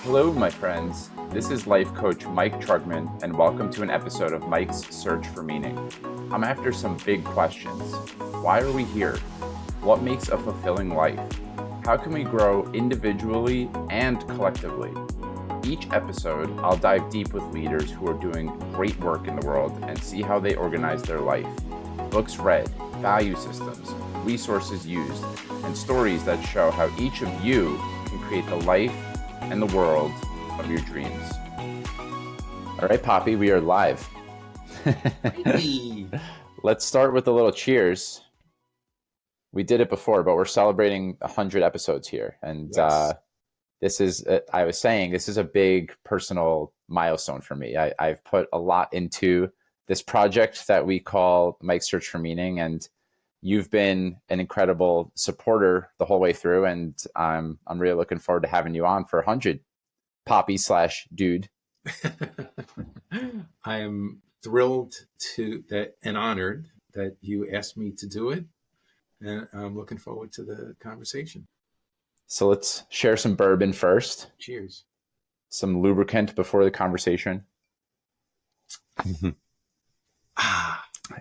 Hello, my friends. This is life coach Mike Trugman, and welcome to an episode of Mike's Search for Meaning. I'm after some big questions. Why are we here? What makes a fulfilling life? How can we grow individually and collectively? Each episode, I'll dive deep with leaders who are doing great work in the world and see how they organize their life. Books read, value systems, resources used, and stories that show how each of you can create the life and the world of your dreams. All right, Poppy, we are live. Let's start with a little cheers. We did it before, but we're celebrating 100 episodes here. And yes. This is a big personal milestone for me. I've put a lot into this project that we call Mike's Search for Meaning, and you've been an incredible supporter the whole way through, and I'm really looking forward to having you on for 100, Poppy/dude. I am thrilled and honored that you asked me to do it, and I'm looking forward to the conversation. So let's share some bourbon first. Cheers. Some lubricant before the conversation.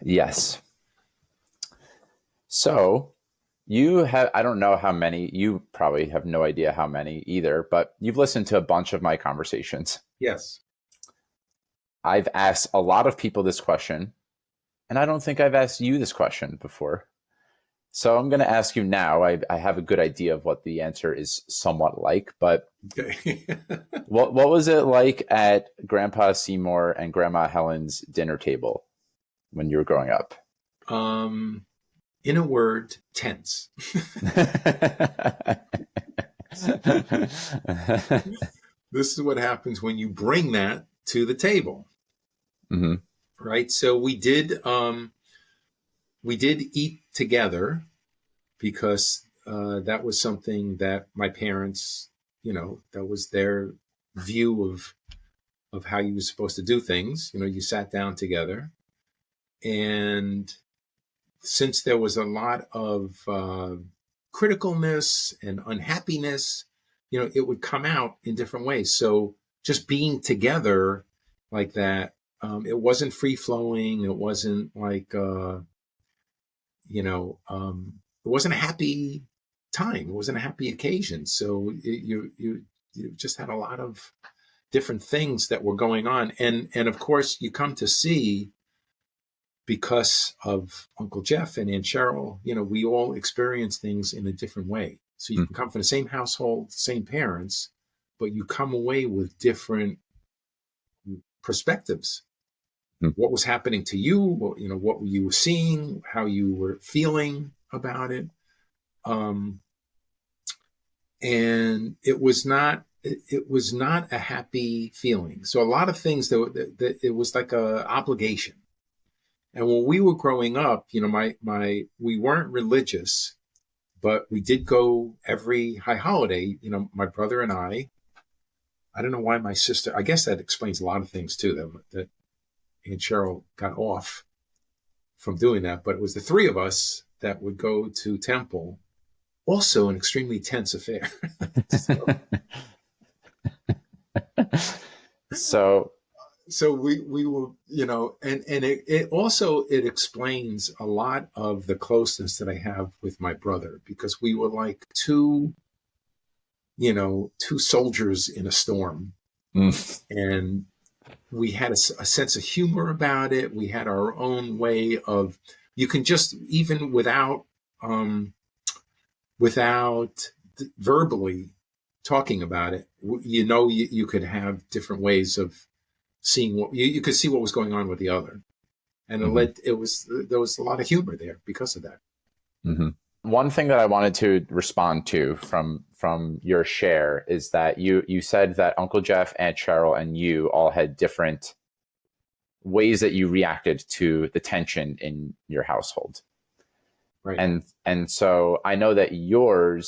Yes. So you have, I don't know how many, you probably have no idea how many either, but you've listened to a bunch of my conversations. Yes. I've asked a lot of people this question, and I don't think I've asked you this question before. So I'm going to ask you now. I have a good idea of what the answer is somewhat like, but okay. what was it like at Grandpa Seymour and Grandma Helen's dinner table when you were growing up? In a word, tense. This is what happens when you bring that to the table. Mm-hmm. Right? So we did eat together because that was something that my parents, that was their view of how you were supposed to do things. You sat down together, and since there was a lot of criticalness and unhappiness, it would come out in different ways. So just being together like that, it wasn't free flowing. It wasn't like, it wasn't a happy time. It wasn't a happy occasion. So you just had a lot of different things that were going on. And of course you come to see, because of Uncle Jeff and Aunt Cheryl, we all experience things in a different way. So you can come from the same household, same parents, but you come away with different perspectives. What was happening to you, what you were seeing, how you were feeling about it. And it was not a happy feeling. So a lot of things that it was like a obligation. And when we were growing up, we weren't religious, but we did go every high holiday. My brother and I don't know why my sister, I guess that explains a lot of things too, that Aunt Cheryl got off from doing that. But it was the three of us that would go to temple, also an extremely tense affair. So we were, and it also, it explains a lot of the closeness that I have with my brother, because we were like two soldiers in a storm. And we had a sense of humor about it. We had our own way of, you can just, even without verbally talking about it, you could have different ways of seeing what you could see what was going on with the other, and there was a lot of humor there because of that. Mm-hmm. One thing that I wanted to respond to from your share is that you said that Uncle Jeff, Aunt Cheryl, and you all had different ways that you reacted to the tension in your household. Right. And so I know that your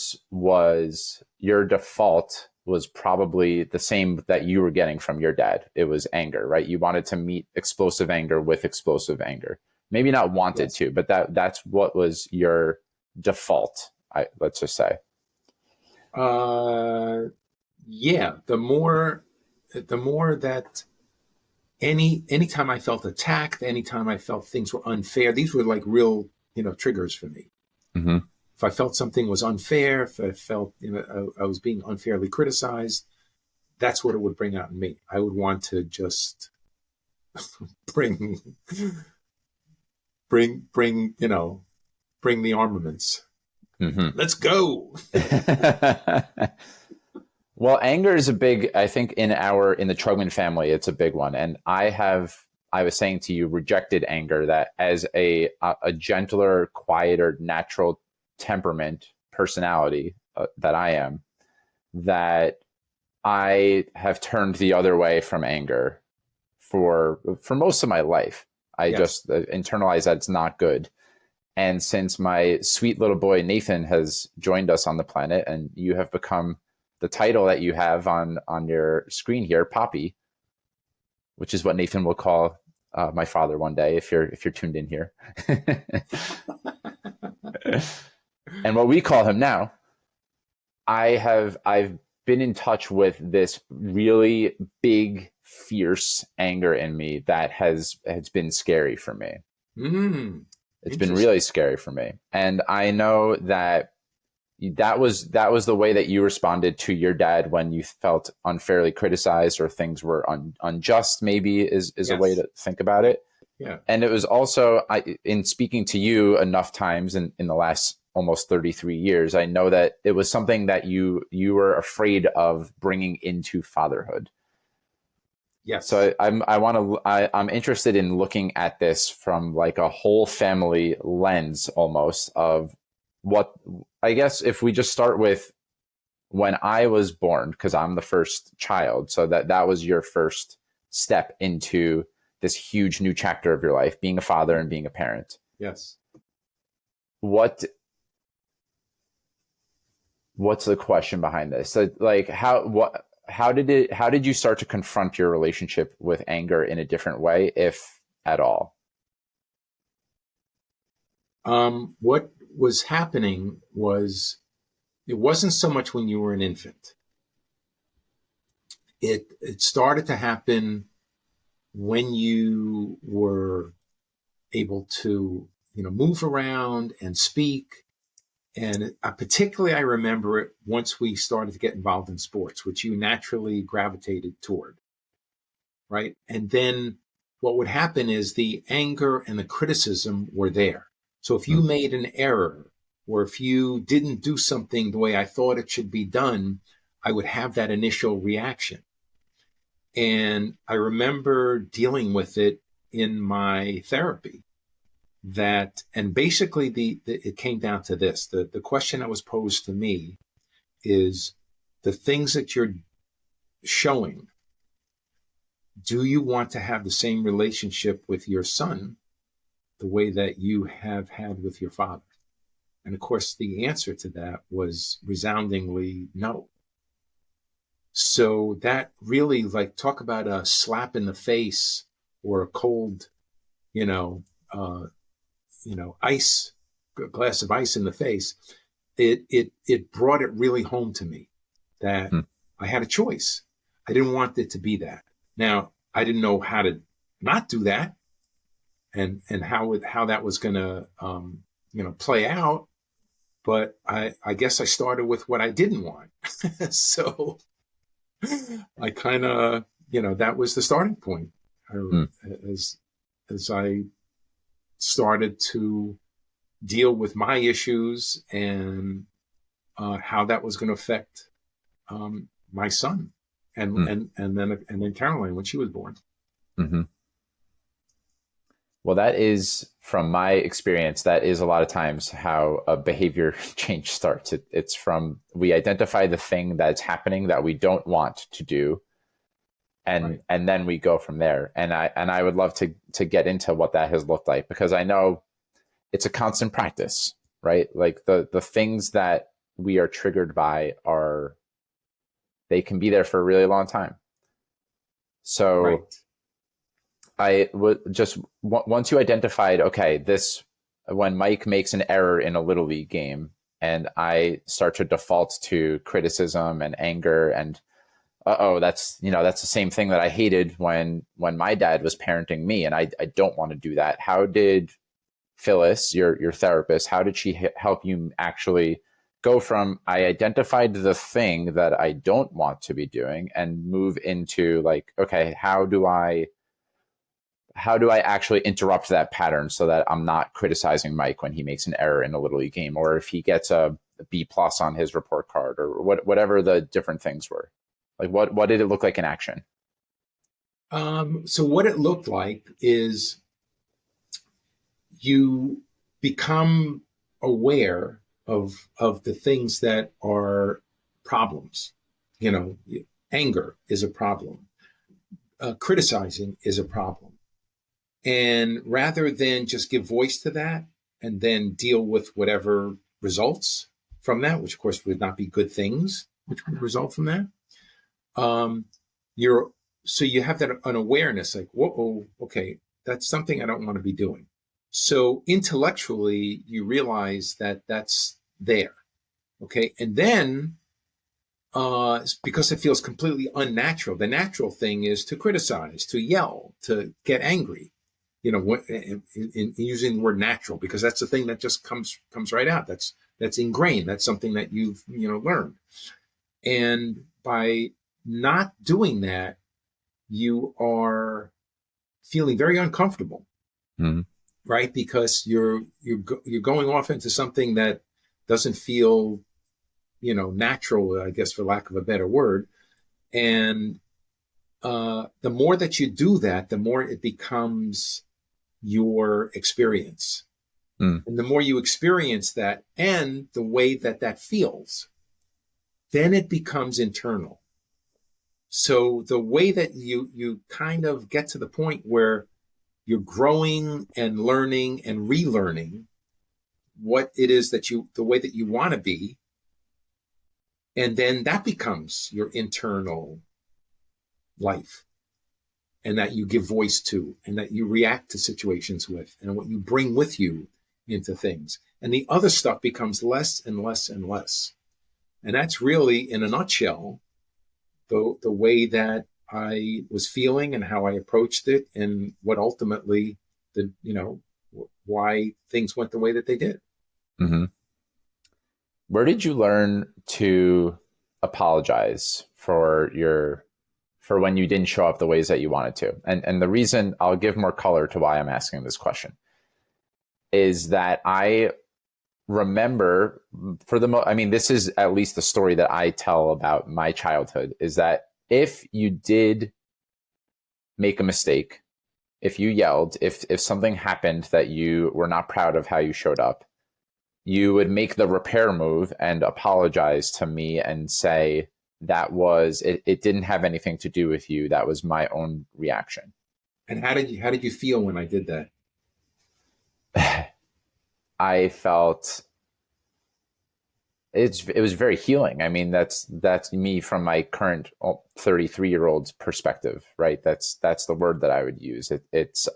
default was probably the same that you were getting from your dad. It was anger, right? You wanted to meet explosive anger with explosive anger. Maybe not wanted to, but that's what was your default, let's just say. Yeah, the more that anytime I felt attacked, anytime I felt things were unfair, these were like real, triggers for me. Hmm. If I felt something was unfair, if I felt, I was being unfairly criticized, that's what it would bring out in me. I would want to just bring, bring, bring the armaments. Hmm. Let's go. Well, anger is a big, I think in the Trugman family, it's a big one. And I was saying to you, rejected anger, that as a gentler, quieter, natural temperament, personality that I am, that I have turned the other way from anger for most of my life. I Yes. just internalize that it's not good. And since my sweet little boy Nathan has joined us on the planet, and you have become the title that you have on your screen here, Poppy, which is what Nathan will call my father one day if you're tuned in here, and what we call him now. I've been in touch with this really big, fierce anger in me that has been scary for me. It's been really Interesting. scary for me, and I know that was the way that you responded to your dad when you felt unfairly criticized or things were unjust. Maybe is a way Yes. to think about it. Yeah. And it was also in speaking to you enough times in the last almost 33 years, I know that it was something that you were afraid of bringing into fatherhood. Yes. So I'm interested in looking at this from like a whole family lens almost of what, I guess if we just start with when I was born, because I'm the first child, so that was your first step into this huge new chapter of your life, being a father and being a parent. Yes. What what's the question behind this? So like how did you start to confront your relationship with anger in a different way, if at all? What was happening was it wasn't so much when you were an infant. It started to happen when you were able to, move around and speak. And particularly, I remember it once we started to get involved in sports, which you naturally gravitated toward, right? And then what would happen is the anger and the criticism were there. So if you Mm, made an error or if you didn't do something the way I thought it should be done, I would have that initial reaction. And I remember dealing with it in my therapy and basically it came down to this. The question that was posed to me is the things that you're showing, do you want to have the same relationship with your son the way that you have had with your father? And of course, the answer to that was resoundingly no. So that really, like, talk about a slap in the face or a cold, you know, uh, ice, a glass of ice in the face. It brought it really home to me that mm, I had a choice. I didn't want it to be that. Now I didn't know how to not do that, and how that was going to play out. But I guess I started with what I didn't want. So I kind of, that was the starting point. mm, As I started to deal with my issues and how that was going to affect my son mm, and then Caroline when she was born. mhm. Well, that is, from my experience, that is a lot of times how a behavior change starts. It's from we identify the thing that's happening that we don't want to do, Right. and then we go from there. And I would love to get into what that has looked like, because I know it's a constant practice, right? Like the things that we are triggered by are they can be there for a really long time. So Right. I would just once you identified, okay, this when Mike makes an error in a little league game, and I start to default to criticism and anger, and uh-oh, that's the same thing that I hated when my dad was parenting me, and I don't want to do that. How did Phyllis, your therapist, how did she help you actually go from I identified the thing that I don't want to be doing and move into like, okay, how do I actually interrupt that pattern so that I'm not criticizing Mike when he makes an error in a Little League game, or if he gets a B plus on his report card, or whatever the different things were? Like, what did it look like in action? So what it looked like is you become aware of the things that are problems. You know, anger is a problem. Criticizing is a problem. And rather than just give voice to that and then deal with whatever results from that, which of course would not be good things, which would result from that, um, you're so you have that an awareness like, whoa, okay, that's something I don't want to be doing. So intellectually, you realize that that's there, okay, and then because it feels completely unnatural. The natural thing is to criticize, to yell, to get angry. You know, in using the word natural, because that's the thing that just comes right out. That's ingrained. That's something that you've learned. And by not doing that, you are feeling very uncomfortable, Mm-hmm. right? Because you're going off into something that doesn't feel natural, I guess, for lack of a better word. And the more that you do that, the more it becomes your experience. Mm. And the more you experience that and the way that that feels, then it becomes internal. So the way that you kind of get to the point where you're growing and learning and relearning what it is the way that you want to be, and then that becomes your internal life, and that you give voice to, and that you react to situations with, and what you bring with you into things. And the other stuff becomes less and less and less. And that's really, in a nutshell, the way that I was feeling and how I approached it, and what ultimately why things went the way that they did. Mm-hmm. Where did you learn to apologize for when you didn't show up the ways that you wanted to? And the reason, I'll give more color to why I'm asking this question, is that I remember I mean, this is at least the story that I tell about my childhood, is that if you did make a mistake, if you yelled, if something happened that you were not proud of how you showed up, you would make the repair move and apologize to me and say it didn't have anything to do with you. That was my own reaction. And how did you feel when I did that? I felt it was very healing. I mean, that's me from my current 33-year-old's perspective, right? That's the word that I would use. It's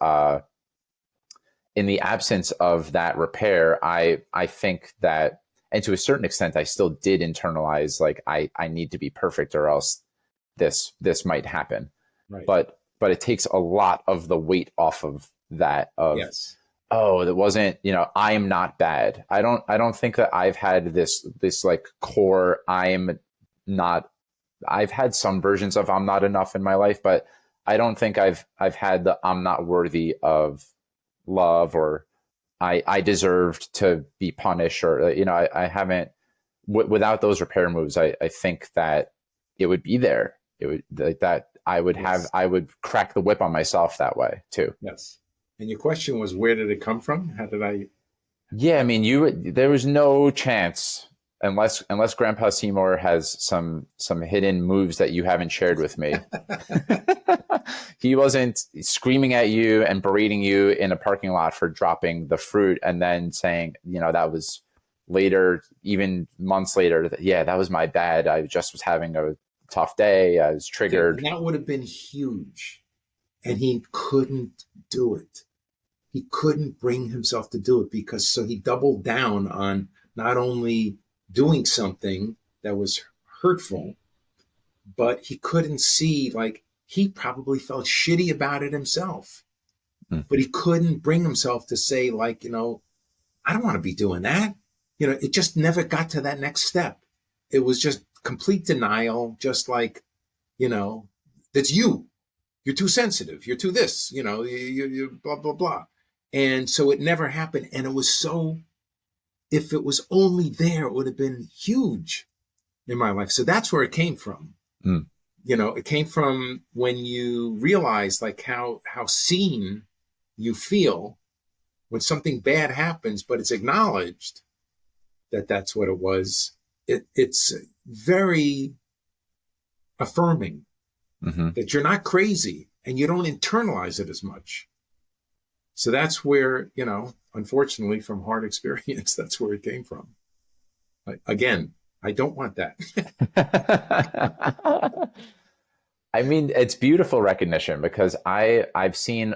in the absence of that repair, I think that, and to a certain extent, I still did internalize like I need to be perfect or else this might happen. Right. But it takes a lot of the weight off of that, of, Yes. oh, that wasn't, I am not bad. I don't think that I've had this like core I've had some versions of I'm not enough in my life, but I don't think I've had the I'm not worthy of love, or I deserved to be punished, or I haven't, without those repair moves. I think that it would be there. It would, like, that Yes. I would crack the whip on myself that way too. Yes. And your question was, where did it come from? How did I? Yeah, I mean, there was no chance, unless Grandpa Seymour has some hidden moves that you haven't shared with me. He wasn't screaming at you and berating you in a parking lot for dropping the fruit and then saying, that was later, even months later, yeah, that was my bad. I just was having a tough day. I was Okay, triggered. and that would have been huge, and he couldn't do it. He couldn't bring himself to do it, because so he doubled down on not only doing something that was hurtful, but he couldn't see, like, he probably felt shitty about it himself, Mm. but he couldn't bring himself to say, like, I don't want to be doing that. It just never got to that next step. It was just complete denial, just like, that's you. You're too sensitive. You're too this, you blah, blah, blah. And so it never happened. And it was so, if it was only there, it would have been huge in my life. So that's where it came from. Mm. It came from when you realize, like, how seen you feel when something bad happens, but it's acknowledged that that's what it was. It's very affirming that you're not crazy and you don't internalize it as much. So that's where, unfortunately, from hard experience, that's where it came from. Again, I don't want that. I mean, it's beautiful recognition, because I've seen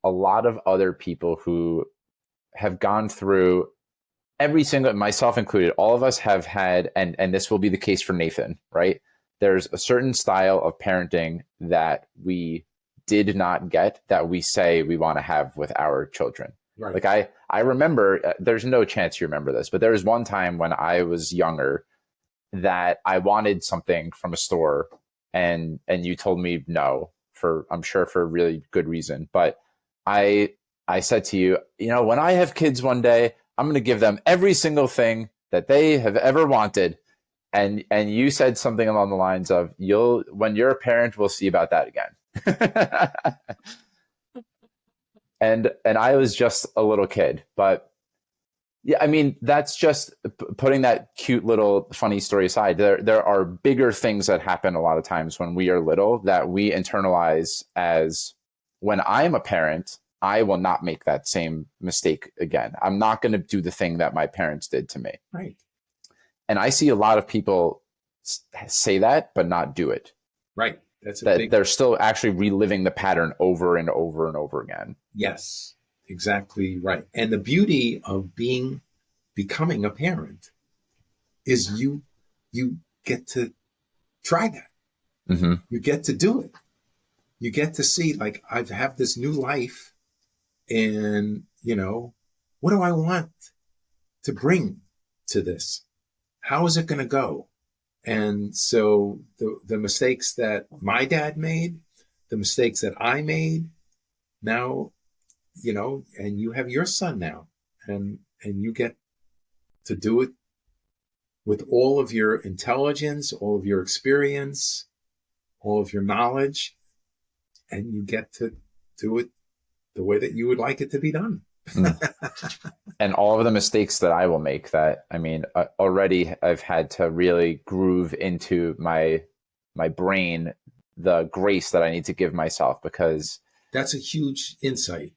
a lot of other people who have gone through every single, myself included, all of us have had, and this will be the case for Nathan, right? There's a certain style of parenting that we did not get that we say we want to have with our children. Right. Like I remember, there's no chance you remember this, but there was one time when I was younger that I wanted something from a store, and you told me no, for, I'm sure, for a really good reason. But I said to you, when I have kids one day, I'm going to give them every single thing that they have ever wanted. And you said something along the lines of, when you're a parent, we'll see about that again. and I was just a little kid, but yeah, I mean, that's just putting that cute little funny story aside. There are bigger things that happen a lot of times when we are little that we internalize as, when I'm a parent, I will not make that same mistake again. I'm not going to do the thing that my parents did to me. Right. And I see a lot of people say that, but not do it. Right. They're still actually reliving the pattern over and over and over again. Yes, exactly right. And the beauty of becoming a parent is you get to try that. Mm-hmm. You get to do it. You get to see, like, I have this new life, and, what do I want to bring to this? How is it going to go? And so the mistakes that my dad made, the mistakes that I made, now, and you have your son now, and you get to do it with all of your intelligence, all of your experience, all of your knowledge, and you get to do it the way that you would like it to be done. And all of the mistakes that I will make, that, I mean, already I've had to really groove into my brain the grace that I need to give myself, because that's a huge insight.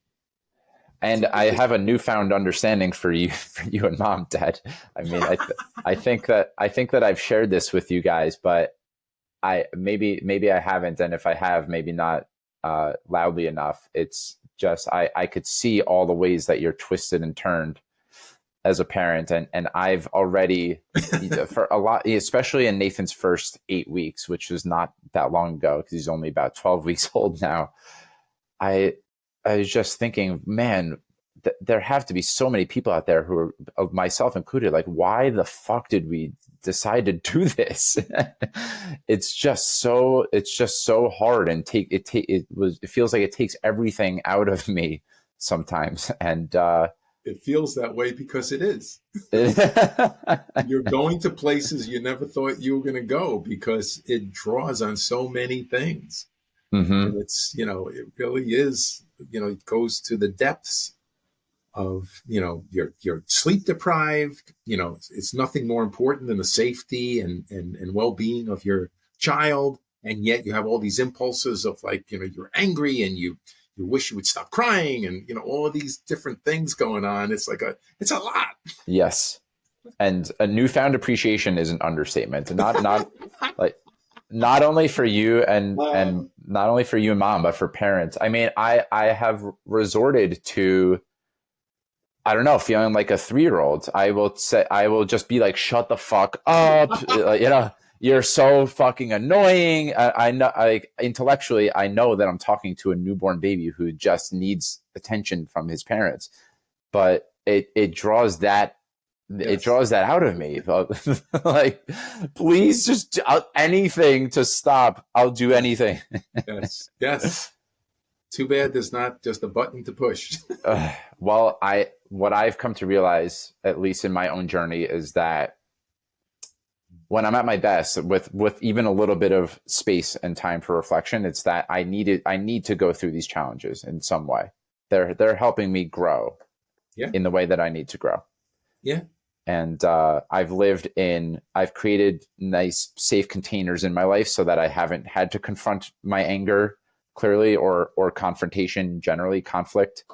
And I have a newfound understanding for you and Mom, Dad. I mean, I think that I've shared this with you guys, but maybe I haven't, and if I have, maybe not loudly enough. It's just I could see all the ways that you're twisted and turned as a parent, and I've already for a lot, especially in Nathan's first 8 weeks, which was not that long ago because he's only about 12 weeks old now. I was just thinking, man, there have to be so many people out there who are, myself included, like, why the fuck did we decide to do this? It's just so hard, and it feels like it takes everything out of me sometimes. And it feels that way because it is. You're going to places you never thought you were going to go because it draws on so many things. Mm-hmm. And it's, it really is, it goes to the depths of, you're sleep deprived, it's nothing more important than the safety and well-being of your child. And yet you have all these impulses of, like, you're angry and you wish you would stop crying, and, all of these different things going on. It's like it's a lot. Yes. And a newfound appreciation is an understatement. Not like, not only for you and not only for you and Mom, but for parents. I mean, I have resorted to, I don't know, feeling like a 3-year-old. I will just be like, shut the fuck up. you're so fucking annoying. I know, like intellectually, I know that I'm talking to a newborn baby who just needs attention from his parents, but it draws that Yes. out of me. Like, please just anything to stop. I'll do anything. Yes. Yes. Too bad there's not just a button to push. Well, what I've come to realize, at least in my own journey, is that when I'm at my best, with even a little bit of space and time for reflection, it's that I need to go through these challenges in some way. They're helping me grow Yeah. in the way that I need to grow. Yeah. And I've created nice, safe containers in my life so that I haven't had to confront my anger clearly, or confrontation, generally conflict,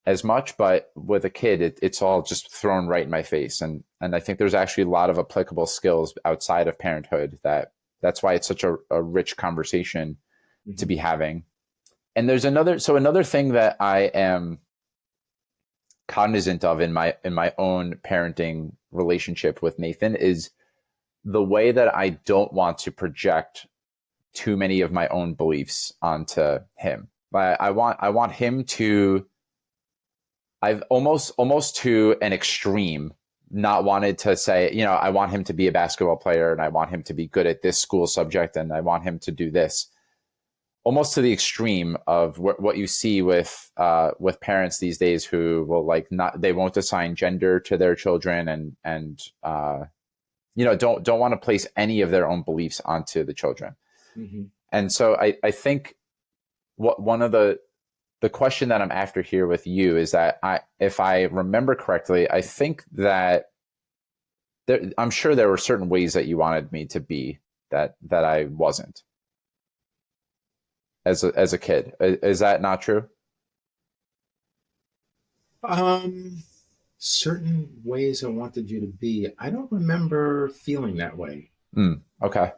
as much. But with a kid, it's all just thrown right in my face. And I think there's actually a lot of applicable skills outside of parenthood. That's why it's such a rich conversation to be having. And there's another thing that I am cognizant of in my own parenting relationship with Nathan is the way that I don't want to project too many of my own beliefs onto him. I want him to, I've almost to an extreme, not wanted to say, I want him to be a basketball player and I want him to be good at this school subject and I want him to do this, almost to the extreme of what you see with parents these days who will they won't assign gender to their children and don't want to place any of their own beliefs onto the children. Mm-hmm. And so I think one of the question that I'm after here with you is that if I remember correctly, I think that I'm sure there were certain ways that you wanted me to be that I wasn't as a kid. Is that not true? Certain ways I wanted you to be. I don't remember feeling that way. Okay.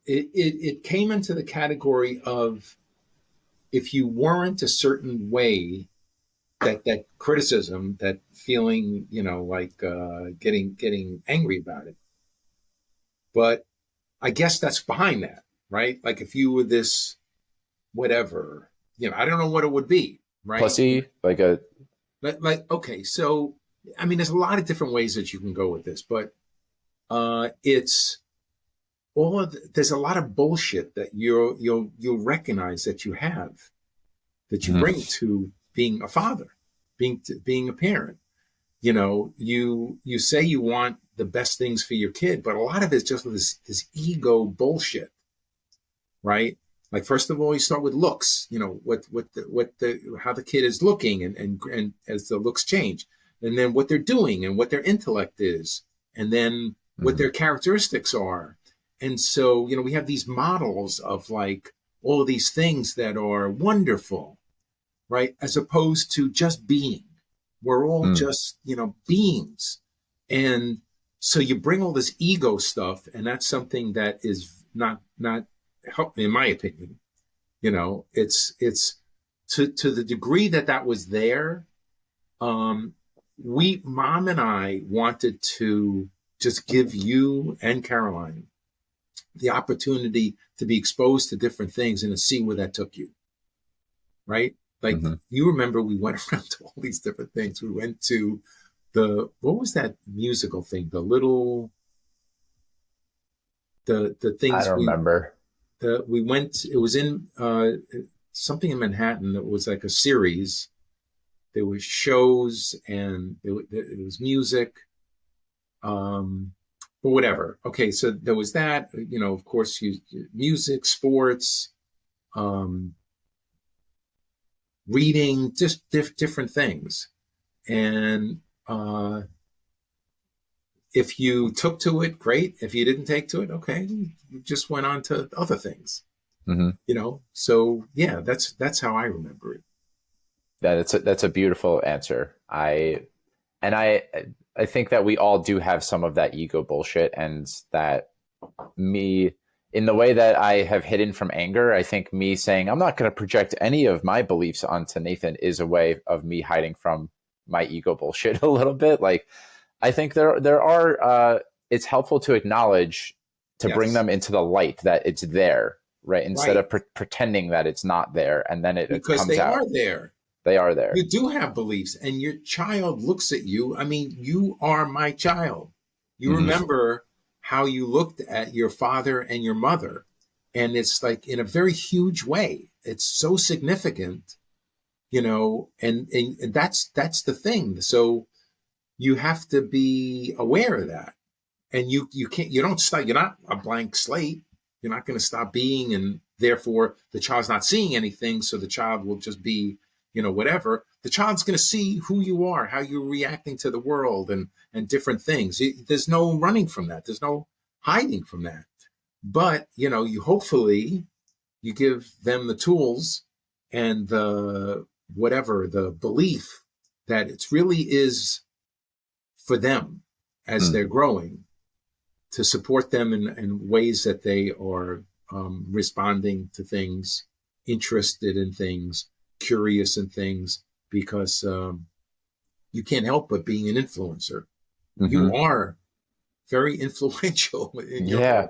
It came into the category of, if you weren't a certain way, that criticism, that feeling, getting angry about it. But I guess that's behind that, right? Like if you were this, whatever, I don't know what it would be, right? Pussy, okay. So, I mean, there's a lot of different ways that you can go with this, but it's there's a lot of bullshit that you'll recognize that you have, that you bring to being a father, being a parent. You say you want the best things for your kid, but a lot of it's just this ego bullshit, right? Like, first of all, you start with looks, how the kid is looking and as the looks change, and then what they're doing and what their intellect is, and then what their characteristics are. And so, we have these models of like all of these things that are wonderful, right? As opposed to just being. We're all just, beings. And so you bring all this ego stuff, and that's something that is not in my opinion. It's to the degree that was there. Mom and I wanted to just give you and Caroline the opportunity to be exposed to different things and to see where that took you. Right? Like, you remember we went around to all these different things. We went to what was that musical thing? The things I don't remember. We went, it was in something in Manhattan that was like a series. There was shows and it was music. But whatever. Okay, so there was that, of course, music, sports, reading, just different things. And if you took to it, great. If you didn't take to it, okay, you just went on to other things. So yeah, that's how I remember it. That's a beautiful answer. I think that we all do have some of that ego bullshit, and that me, in the way that I have hidden from anger, I think me saying I'm not going to project any of my beliefs onto Nathan is a way of me hiding from my ego bullshit a little bit. Like, I think there are it's helpful to acknowledge to bring Yes. them into the light that it's there, right? Instead Right. of pretending that it's not there, and then it Because comes they out. are there. They are there. You do have beliefs, and your child looks at you. I mean, you are my child. You Hmm. remember how you looked at your father and your mother, and it's like in a very huge way. It's so significant, and that's the thing. So you have to be aware of that, and you don't stop. You're not a blank slate. You're not going to stop being, and therefore the child's not seeing anything, so the child will just be, whatever. The child's going to see who you are, how you're reacting to the world, and different things. There's no running from that. There's no hiding from that. But you hopefully you give them the tools and the belief that it really is for them as they're growing, to support them in ways that they are responding to things, interested in things, curious in things, because you can't help but being an influencer. Hmm. You are very influential in your Yeah. home,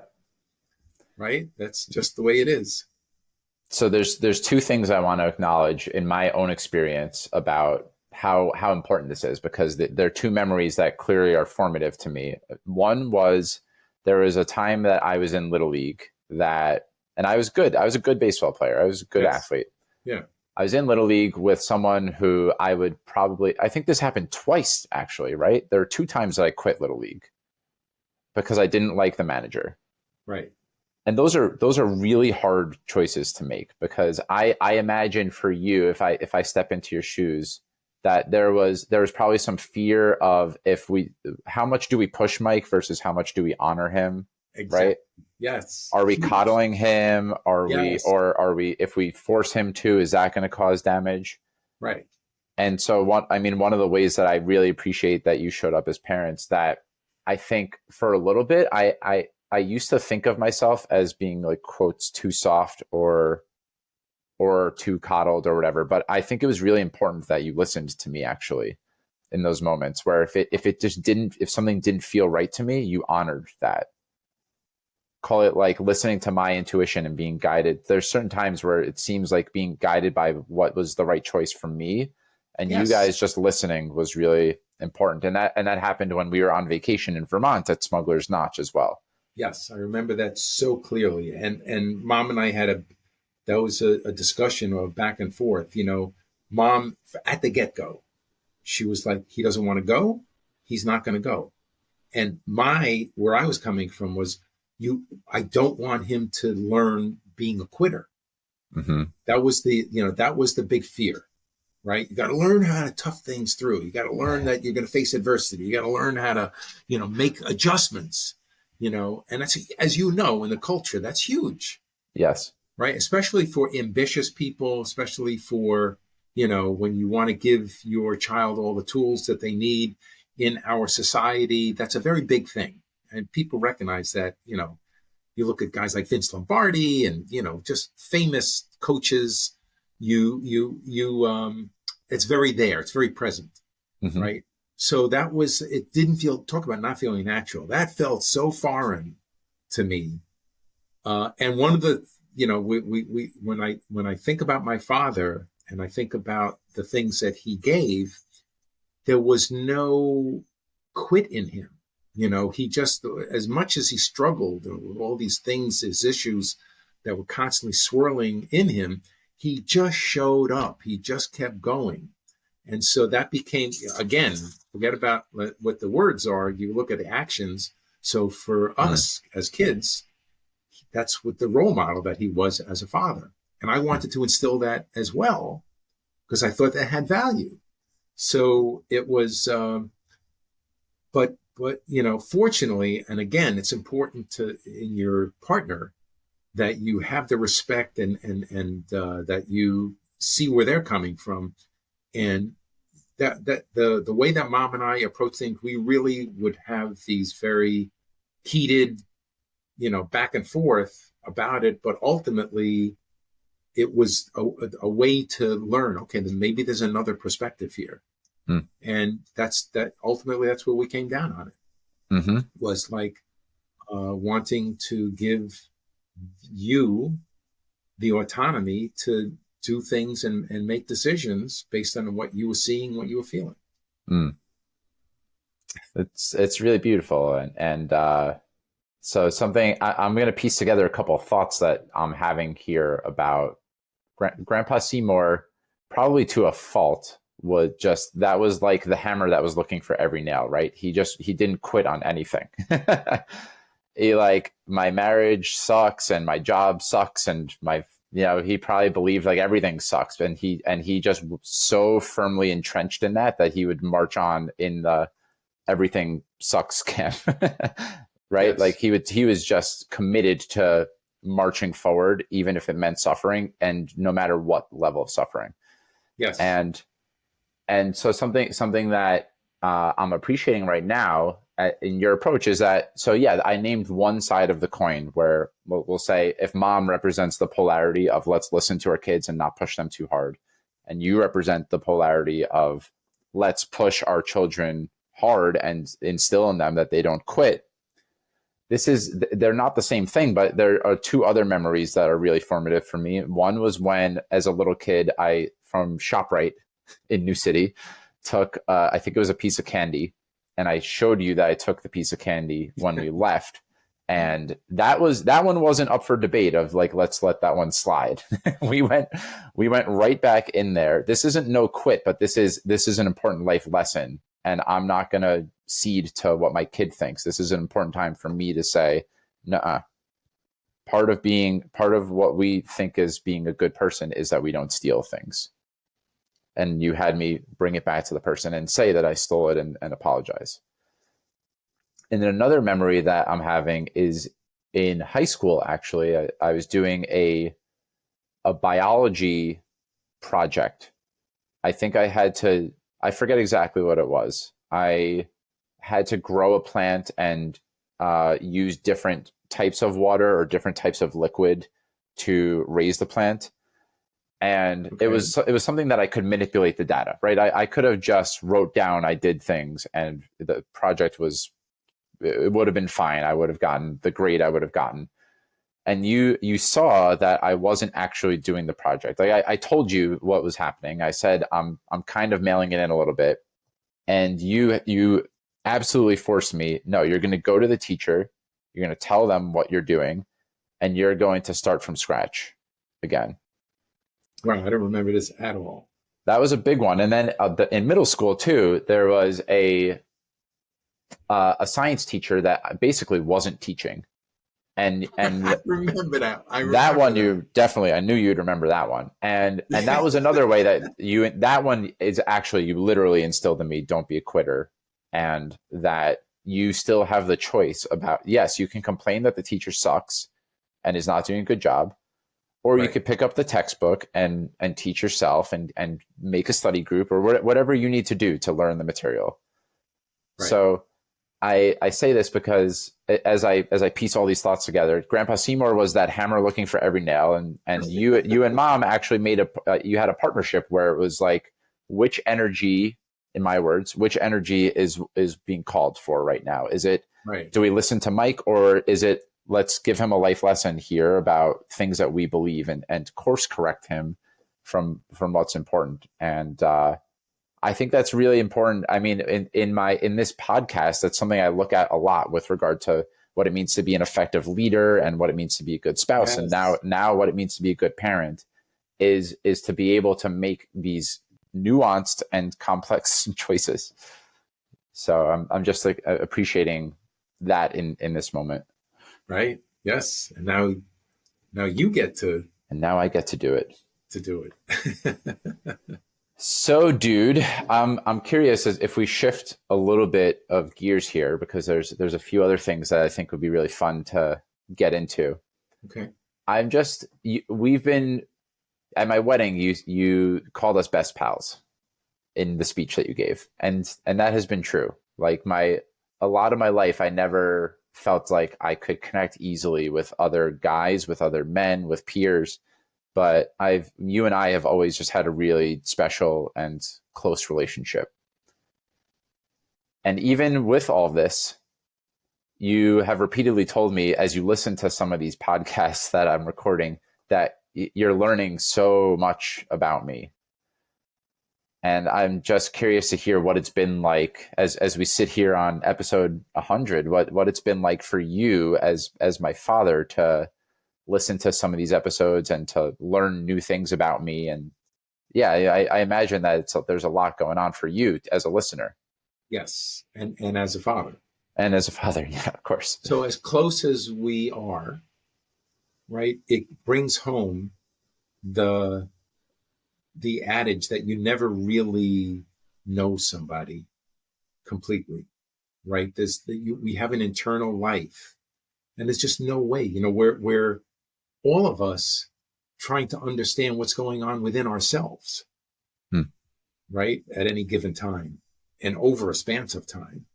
right? That's just the way it is. So there's two things I want to acknowledge in my own experience about how important this is, because there are two memories that clearly are formative to me. One was, there was a time that I was in Little League, and I was good. I was a good baseball player. I was a good Yes. athlete. Yeah. I was in Little League with someone who I think this happened twice actually, right? There were two times that I quit Little League because I didn't like the manager. Right. And those are really hard choices to make, because I imagine for you, if I step into your shoes, that there was probably some fear of, how much do we push Mike versus how much do we honor him, Exactly. right? Yes. Are we Huge. coddling him? Yes. Are we, if we force him to, is that going to cause damage? Right. And so one of the ways that I really appreciate that you showed up as parents, that I think for a little bit, I used to think of myself as being, like, quotes, too soft or too coddled or whatever. But I think it was really important that you listened to me, actually, in those moments where if something didn't feel right to me, you honored that. Call it like listening to my intuition and being guided. There's certain times where it seems like being guided by what was the right choice for me, and you Yes. guys just listening was really important. And that happened when we were on vacation in Vermont at Smuggler's Notch as well. Yes. I remember that so clearly. And mom and I had that was a discussion of back and forth. Mom, at the get-go, she was like, he doesn't want to go, he's not going to go. And where I was coming from was, I don't want him to learn being a quitter. Mm-hmm. That was the big fear, right? You got to learn how to tough things through. You got to learn that you're going to face adversity. You got to learn how to, make adjustments, and that's, as in the culture, that's huge, Yes. right? Especially for ambitious people, especially for, when you want to give your child all the tools that they need in our society. That's a very big thing. And people recognize that, you look at guys like Vince Lombardi and, just famous coaches, it's very there. It's very present. Mm-hmm. Right. So it didn't talk about not feeling natural. That felt so foreign to me. And one of the, when I think about my father and I think about the things that he gave, there was no quit in him. He just, as much as he struggled with all these things, his issues that were constantly swirling in him, he just showed up. He just kept going. And so that became, again, forget about what the words are. You look at the actions. So for us as kids, that's what the role model that he was as a father. And I wanted to instill that as well, because I thought that had value. So it was, but fortunately, and again, it's important in your partner, that you have the respect and that you see where they're coming from, and that the way that mom and I approach things, we really would have these very heated, back and forth about it, but ultimately it was a way to learn. Okay, then maybe there's another perspective here, and ultimately that's where we came down on it. Mm-hmm. Was like, wanting to give you the autonomy to do things and make decisions based on what you were seeing, what you were feeling. Mm. It's really beautiful. And so something I'm going to piece together a couple of thoughts that I'm having here about Grandpa Seymour, probably to a fault, that was like the hammer that was looking for every nail, right? He didn't quit on anything. He like, my marriage sucks and my job sucks and he probably believed like everything sucks, and he just so firmly entrenched in that he would march on in the everything sucks camp. Right? Yes. Like he was just committed to marching forward, even if it meant suffering, and no matter what level of suffering. Yes. And so something that I'm appreciating right now in your approach is that, so yeah, I named one side of the coin where we'll say if mom represents the polarity of let's listen to our kids and not push them too hard, and you represent the polarity of let's push our children hard and instill in them that they don't quit. They're not the same thing, but there are two other memories that are really formative for me. One was when, as a little kid, I, from ShopRite in New City, took, I think it was a piece of candy, and I showed you that I took the piece of candy when we left. And that one wasn't up for debate of like, let's let that one slide. we went right back in there. This isn't no quit, but this is an important life lesson. And I'm not going to cede to what my kid thinks. This is an important time for me to say, nuh-uh. Part of what we think is being a good person is that we don't steal things. And you had me bring it back to the person and say that I stole it and apologize. And then another memory that I'm having is in high school, actually. I was doing a biology project. I think I forget exactly what it was. I had to grow a plant and use different types of water or different types of liquid to raise the plant. And okay. It was something that I could manipulate the data, right? I could have just wrote down I did things and the project it would have been fine. I would have gotten the grade I would have gotten. And you saw that I wasn't actually doing the project. Like I told you what was happening. I said, I'm kind of mailing it in a little bit. And you absolutely forced me. No, you're going to go to the teacher. You're going to tell them what you're doing, and you're going to start from scratch again. Wow, I don't remember this at all. That was a big one. And then in middle school too, there was a science teacher that basically wasn't teaching. And I remember that. That one I knew you'd remember that one. And that was another way that one is actually, you literally instilled in me, don't be a quitter. And that you still have the choice about, yes, you can complain that the teacher sucks and is not doing a good job. Or right. You could pick up the textbook and teach yourself and make a study group or whatever you need to do to learn the material. Right. So I say this because as I piece all these thoughts together, Grandpa Seymour was that hammer looking for every nail, and you and Mom actually you had a partnership where it was like, which energy, in my words, which energy is being called for right now? Is it right. Do we listen to Mike, or is it let's give him a life lesson here about things that we believe and course correct him from what's important? And I think that's really important. I mean, in this podcast, that's something I look at a lot with regard to what it means to be an effective leader and what it means to be a good spouse. Yes. And now what it means to be a good parent is to be able to make these nuanced and complex choices. So I'm just like appreciating that in this moment. Right. Yes. And now you get to. And now I get to do it. To do it. So, dude, I'm curious if we shift a little bit of gears here, because there's a few other things that I think would be really fun to get into. Okay. We've been at my wedding. You called us best pals in the speech that you gave, and that has been true. Like a lot of my life, I never felt like I could connect easily with other guys, with other men, with peers. But you and I have always just had a really special and close relationship. And even with all of this, you have repeatedly told me as you listen to some of these podcasts that I'm recording that you're learning so much about me. And I'm just curious to hear what it's been like as we sit here on episode 100, what it's been like for you as my father to listen to some of these episodes and to learn new things about me. And yeah, I imagine that there's a lot going on for you as a listener. Yes, and as a father. And as a father, yeah, of course. So as close as we are, right, it brings home the adage that you never really know somebody completely, right? We have an internal life, and there's just no way, we're all of us trying to understand what's going on within ourselves, right, at any given time and over a span of time.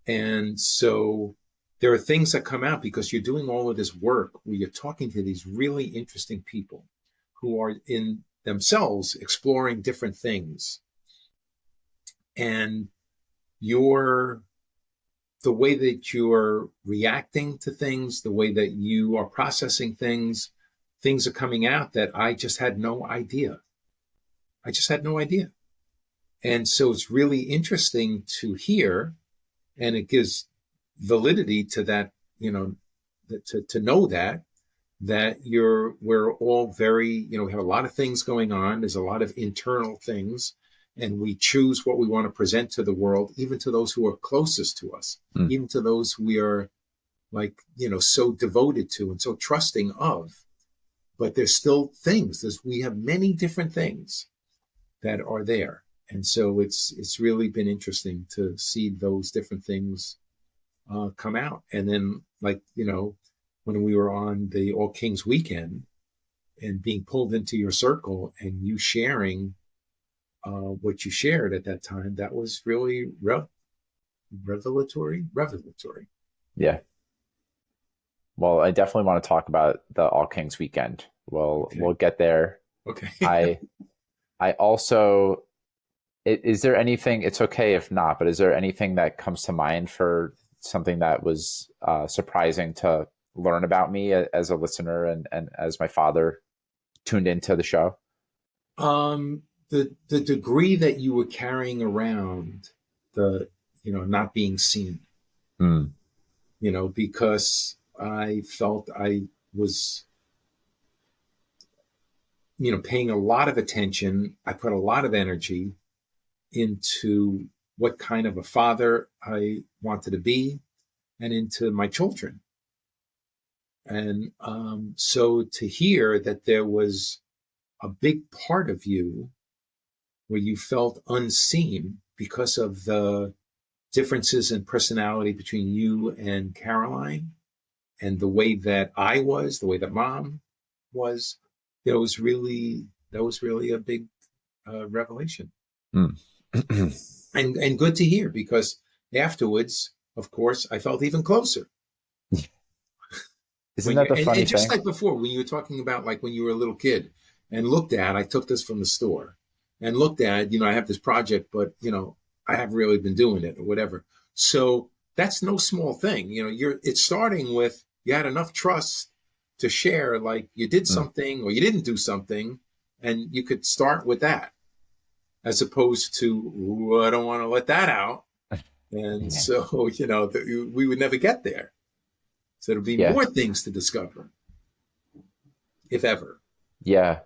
And so there are things that come out because you're doing all of this work where you're talking to these really interesting people who are in themselves exploring different things. And the way that you're reacting to things, the way that you are processing things are coming out that I just had no idea. And so it's really interesting to hear, and it gives validity to that, to know that we're all very, we have a lot of things going on. There's a lot of internal things, and we choose what we want to present to the world, even to those who are closest to us, even to those we are so devoted to and so trusting of. But there's still things. We have many different things that are there. And so it's really been interesting to see those different things come out. And then, when we were on the All Kings weekend and being pulled into your circle and you sharing what you shared at that time, that was really revelatory. Yeah. Well, I definitely want to talk about the All Kings weekend. Well, We'll get there. Okay. I also, is there anything, it's okay if not, but is there anything that comes to mind for something that was surprising to learn about me as a listener and as my father tuned into the show? The degree that you were carrying around the, not being seen, because I felt I was, paying a lot of attention. I put a lot of energy into what kind of a father I wanted to be and into my children. And so to hear that there was a big part of you where you felt unseen because of the differences in personality between you and Caroline and the way that I was, the way that Mom was, that was really a big revelation. and good to hear, because afterwards, of course, I felt even closer. Isn't that the funny and just thing? like before, when you were talking about when you were a little kid and looked at, I took this from the store and looked at, I have this project, but, I haven't really been doing it or whatever. So that's no small thing. It's starting with, you had enough trust to share, you did something or you didn't do something, and you could start with that as opposed to, I don't want to let that out. And so, we would never get there. So there'll be more things to discover, if ever. Yeah.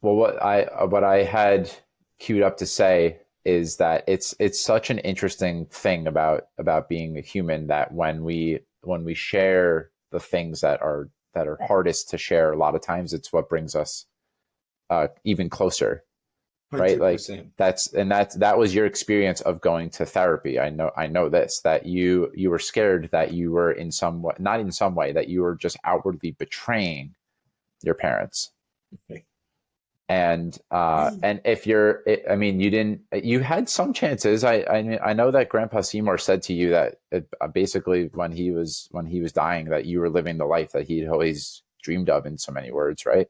Well, what I had queued up to say is that it's such an interesting thing about being a human, that when we share the things that are hardest to share, a lot of times it's what brings us even closer. 100%. Right? That was your experience of going to therapy. I know this, that you were scared that you were in some way, not in some way, that you were just outwardly betraying your parents. Okay. And if you had some chances. I know that Grandpa Seymour said to you that basically when he was dying, that you were living the life that he'd always dreamed of, in so many words, right?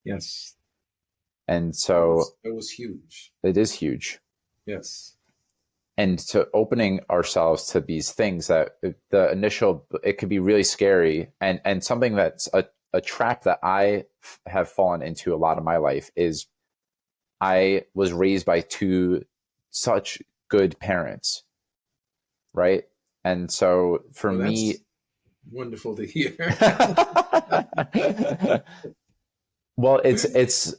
Yes. And so it was huge. It is huge. Yes. and to opening ourselves to these things that the initial, it could be really scary. And something that's a trap that I have fallen into a lot of my life is I was raised by two such good parents, right? And so for Well, me, that's wonderful to hear. well, it's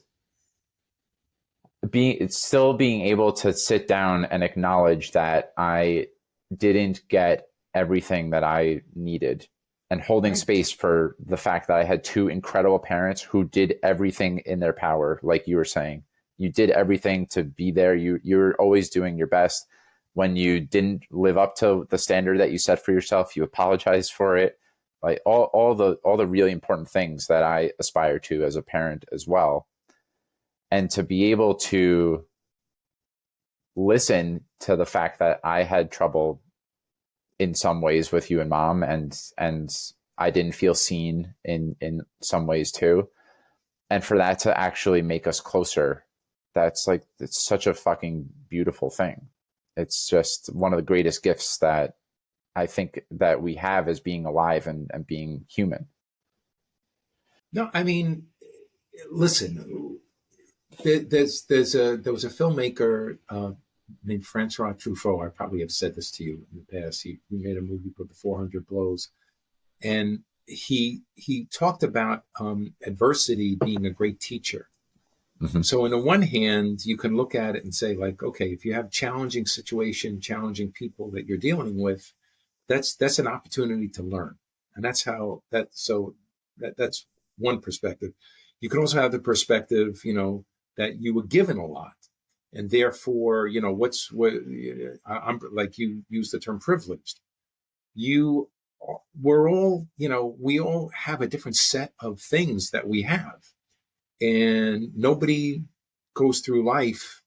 still being able to sit down and acknowledge that I didn't get everything that I needed, and holding Right. space for the fact that I had two incredible parents who did everything in their power. Like you were saying, you did everything to be there. You're always doing your best. When you didn't live up to the standard that you set for yourself, you apologized for it. Like all the really important things that I aspire to as a parent as well. And to be able to listen to the fact that I had trouble in some ways with you and mom, and I didn't feel seen in some ways too. And for that to actually make us closer, it's such a fucking beautiful thing. It's just one of the greatest gifts that I think that we have as being alive and being human. No, I mean, listen, there was a filmmaker named Francois Truffaut. I probably have said this to you in the past. He made a movie called The 400 Blows, and he talked about adversity being a great teacher. Mm-hmm. So on the one hand, you can look at it and say, like, okay, if you have challenging situation, challenging people that you're dealing with, that's an opportunity to learn, and that's one perspective. You can also have the perspective, that you were given a lot, and therefore, I'm like you use the term privileged. You we're all, we all have a different set of things that we have, and nobody goes through life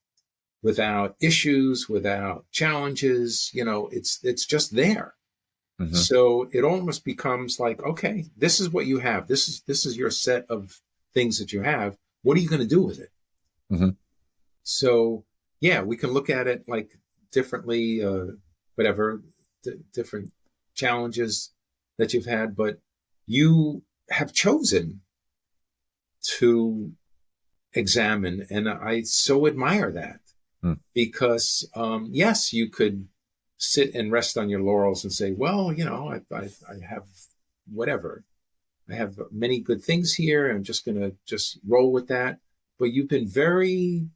without issues, without challenges. It's just there. Mm-hmm. So it almost becomes like, okay, this is what you have. This is your set of things that you have. What are you going to do with it? Mm-hmm. So yeah, we can look at it like differently, whatever, different challenges that you've had, but you have chosen to examine, and I so admire that. Because yes, you could sit and rest on your laurels and say, well, I have whatever. I have many good things here. I'm just going to just roll with that. But you've been very,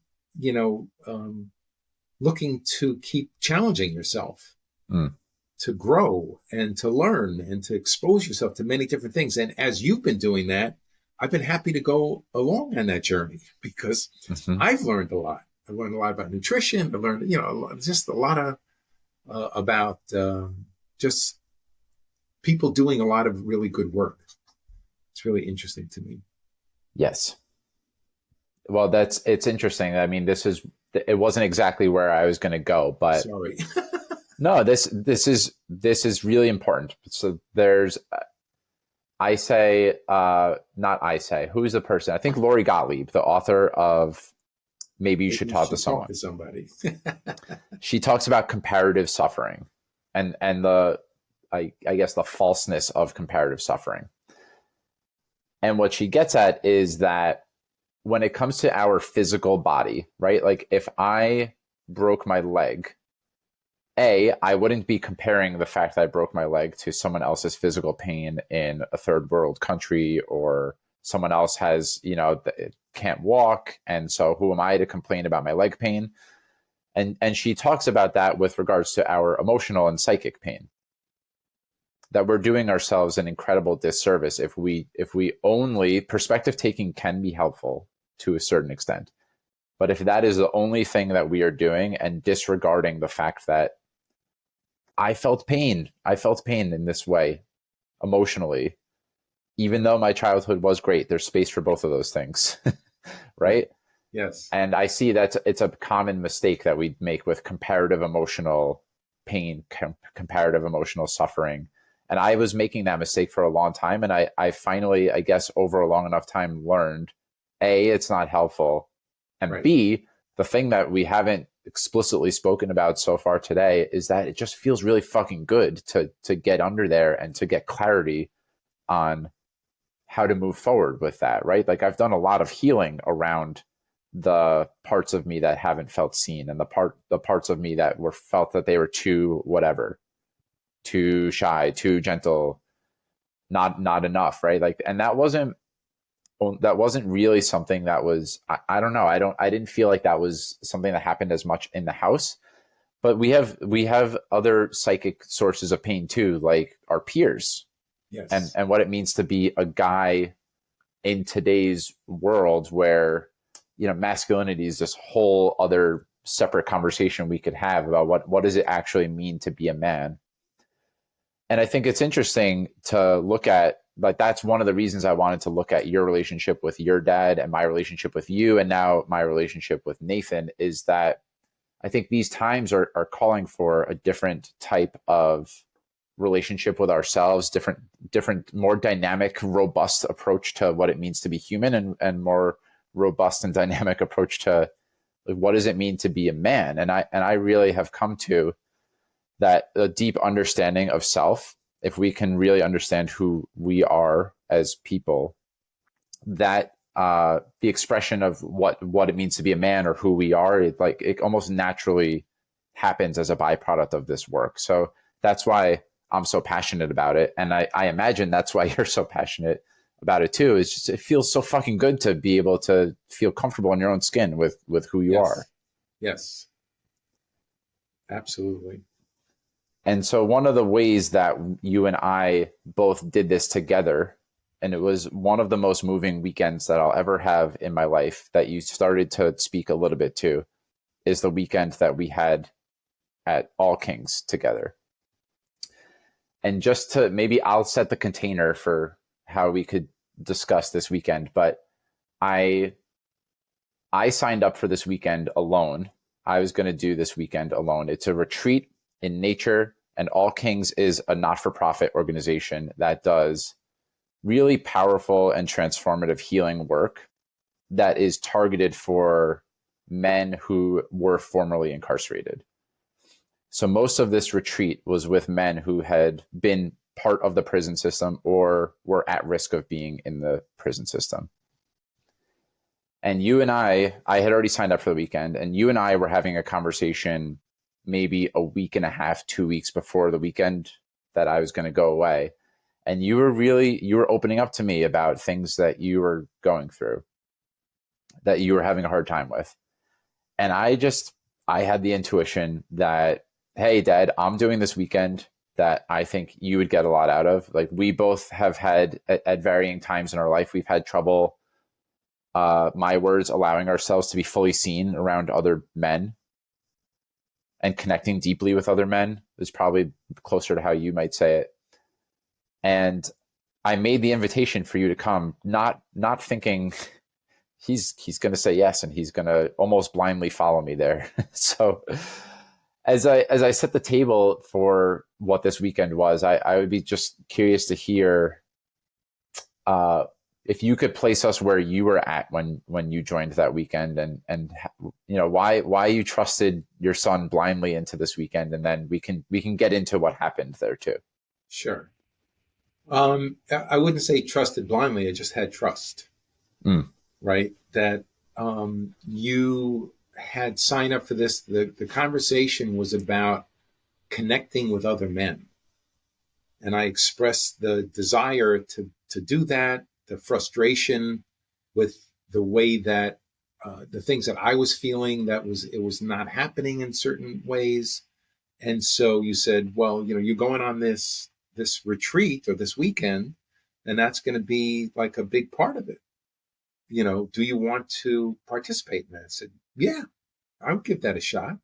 looking to keep challenging yourself, to grow and to learn and to expose yourself to many different things. And as you've been doing that, I've been happy to go along on that journey, because I've learned a lot. I learned a lot about nutrition. I learned, just a lot of about just people doing a lot of really good work. It's really interesting to me. Yes. Well, it's interesting. I mean, it wasn't exactly where I was going to go, but sorry. No, this is really important. So who's the person? I think Lori Gottlieb, the author of Maybe You Should Talk to Someone. Talk to somebody. She talks about comparative suffering and I guess the falseness of comparative suffering. And what she gets at is that when it comes to our physical body, right? Like if I broke my leg, I wouldn't be comparing the fact that I broke my leg to someone else's physical pain in a third world country, or someone else has, can't walk. And so who am I to complain about my leg pain? And she talks about that with regards to our emotional and psychic pain, that we're doing ourselves an incredible disservice if we only, perspective taking can be helpful to a certain extent. But if that is the only thing that we are doing, and disregarding the fact that I felt pain in this way emotionally, even though my childhood was great, there's space for both of those things, right? Yes. And I see that it's a common mistake that we make with comparative emotional pain, comparative emotional suffering. And I was making that mistake for a long time. And I finally, I guess, over a long enough time learned, A, it's not helpful. And right. B, the thing that we haven't explicitly spoken about so far today is that it just feels really fucking good to get under there and to get clarity on how to move forward with that, right? Like I've done a lot of healing around the parts of me that haven't felt seen, and the parts of me that were felt that they were too whatever, too shy, too gentle, not enough, right? Like, and that wasn't really something that was, I don't know, I didn't feel like that was something that happened as much in the house. But we have other psychic sources of pain too, like our peers. Yes. And what it means to be a guy in today's world where, masculinity is this whole other separate conversation we could have about what does it actually mean to be a man. And I think it's interesting to look at, like, that's one of the reasons I wanted to look at your relationship with your dad and my relationship with you, and now my relationship with Nathan, is that I think these times are calling for a different type of relationship with ourselves, different, more dynamic, robust approach to what it means to be human, and more robust and dynamic approach to, like, what does it mean to be a man. And I really have come to that a deep understanding of self. If we can really understand who we are as people, that the expression of what it means to be a man or who we are, it almost naturally happens as a byproduct of this work. So that's why I'm so passionate about it. And I imagine that's why you're so passionate about it too. It's just, it feels so fucking good to be able to feel comfortable in your own skin with who you are. Yes, absolutely. And so one of the ways that you and I both did this together, and it was one of the most moving weekends that I'll ever have in my life, that you started to speak a little bit to, is the weekend that we had at All Kings together. And just to, maybe I'll set the container for how we could discuss this weekend, but I signed up for this weekend alone. I was going to do this weekend alone. It's a retreat in nature, and All Kings is a not-for-profit organization that does really powerful and transformative healing work that is targeted for men who were formerly incarcerated. So most of this retreat was with men who had been part of the prison system or were at risk of being in the prison system. And you and I had already signed up for the weekend, and you and I were having a conversation maybe a week and a half, 2 weeks before the weekend that I was going to go away. And you were opening up to me about things that you were going through, that you were having a hard time with. And I had the intuition that, hey, Dad, I'm doing this weekend that I think you would get a lot out of. Like, we both have had, at varying times in our life, we've had trouble, my words, allowing ourselves to be fully seen around other men, and connecting deeply with other men is probably closer to how you might say it. And I made the invitation for you to come, not thinking he's going to say yes and he's going to almost blindly follow me there. So as I set the table for what this weekend was, I would be just curious to hear if you could place us where you were at when you joined that weekend, and why you trusted your son blindly into this weekend, and then we can get into what happened there too. Sure. I wouldn't say trusted blindly. I just had trust, right? That you had signed up for this. The conversation was about connecting with other men. And I expressed the desire to do that, the frustration with the way that the things that I was feeling, it was not happening in certain ways. And so you said, well, you're going on this retreat or this weekend, and that's going to be like a big part of it. Do you want to participate in that? I said, yeah, I would give that a shot.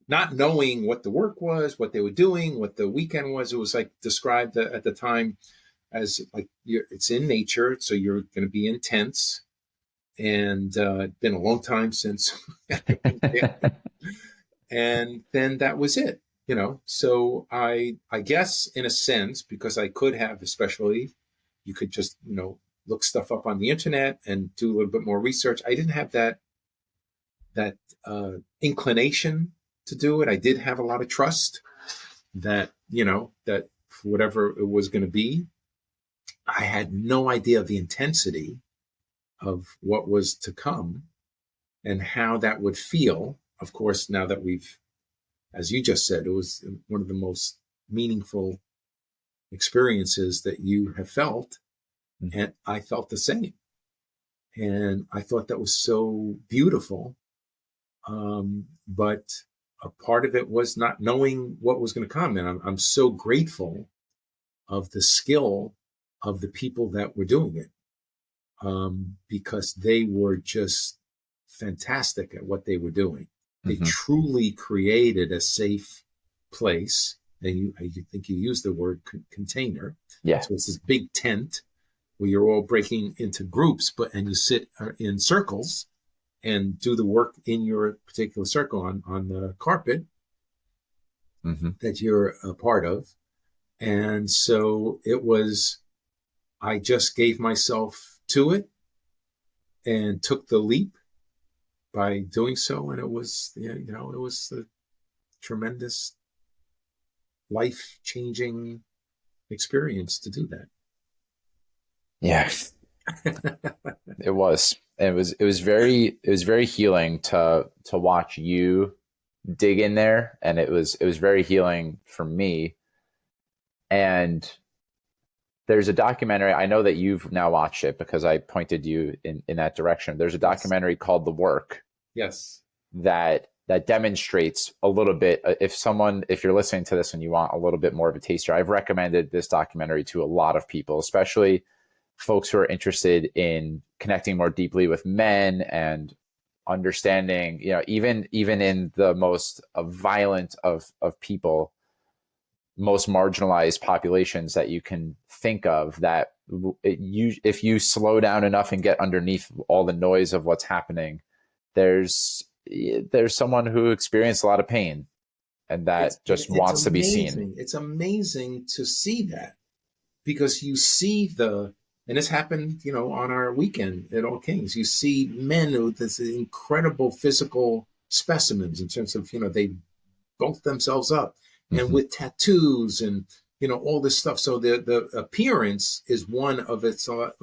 Not knowing what the work was, what they were doing, what the weekend was. It was like described at the time as like, it's in nature, so you're going to be intense. And it's been a long time since. And then that was it. So I guess in a sense, because I could have, especially, you could just, look stuff up on the internet and do a little bit more research. I didn't have that inclination to do it. I did have a lot of trust that, that whatever it was going to be, I had no idea of the intensity of what was to come and how that would feel. Of course, now that as you just said, it was one of the most meaningful experiences that you have felt. Mm-hmm. And I felt the same. And I thought that was so beautiful. But a part of it was not knowing what was going to come. And I'm so grateful of the skill of the people that were doing it, because they were just fantastic at what they were doing. They mm-hmm. truly created a safe place. And I think you used the word container. Yeah. So it's this big tent where you're all breaking into groups, and you sit in circles and do the work in your particular circle on the carpet mm-hmm. that you're a part of. And so I just gave myself to it and took the leap by doing so. And it was, it was a tremendous life-changing experience to do that. Yeah, it was. And it was very healing to watch you dig in there. And it was very healing for me. And there's a documentary, I know that you've now watched it because I pointed you in that direction. There's a documentary yes. called The Work. Yes. That demonstrates a little bit. If you're listening to this and you want a little bit more of a taster, I've recommended this documentary to a lot of people, especially folks who are interested in connecting more deeply with men and understanding, even in the most violent of people, most marginalized populations that you can think of, that if you slow down enough and get underneath all the noise of what's happening, there's someone who experienced a lot of pain, and that it's wants to be seen. It's amazing to see that, because you see and this happened, on our weekend at All Kings. You see men with this incredible physical specimens in terms of, they bulk themselves up and mm-hmm. with tattoos and, all this stuff. So the appearance is one of its and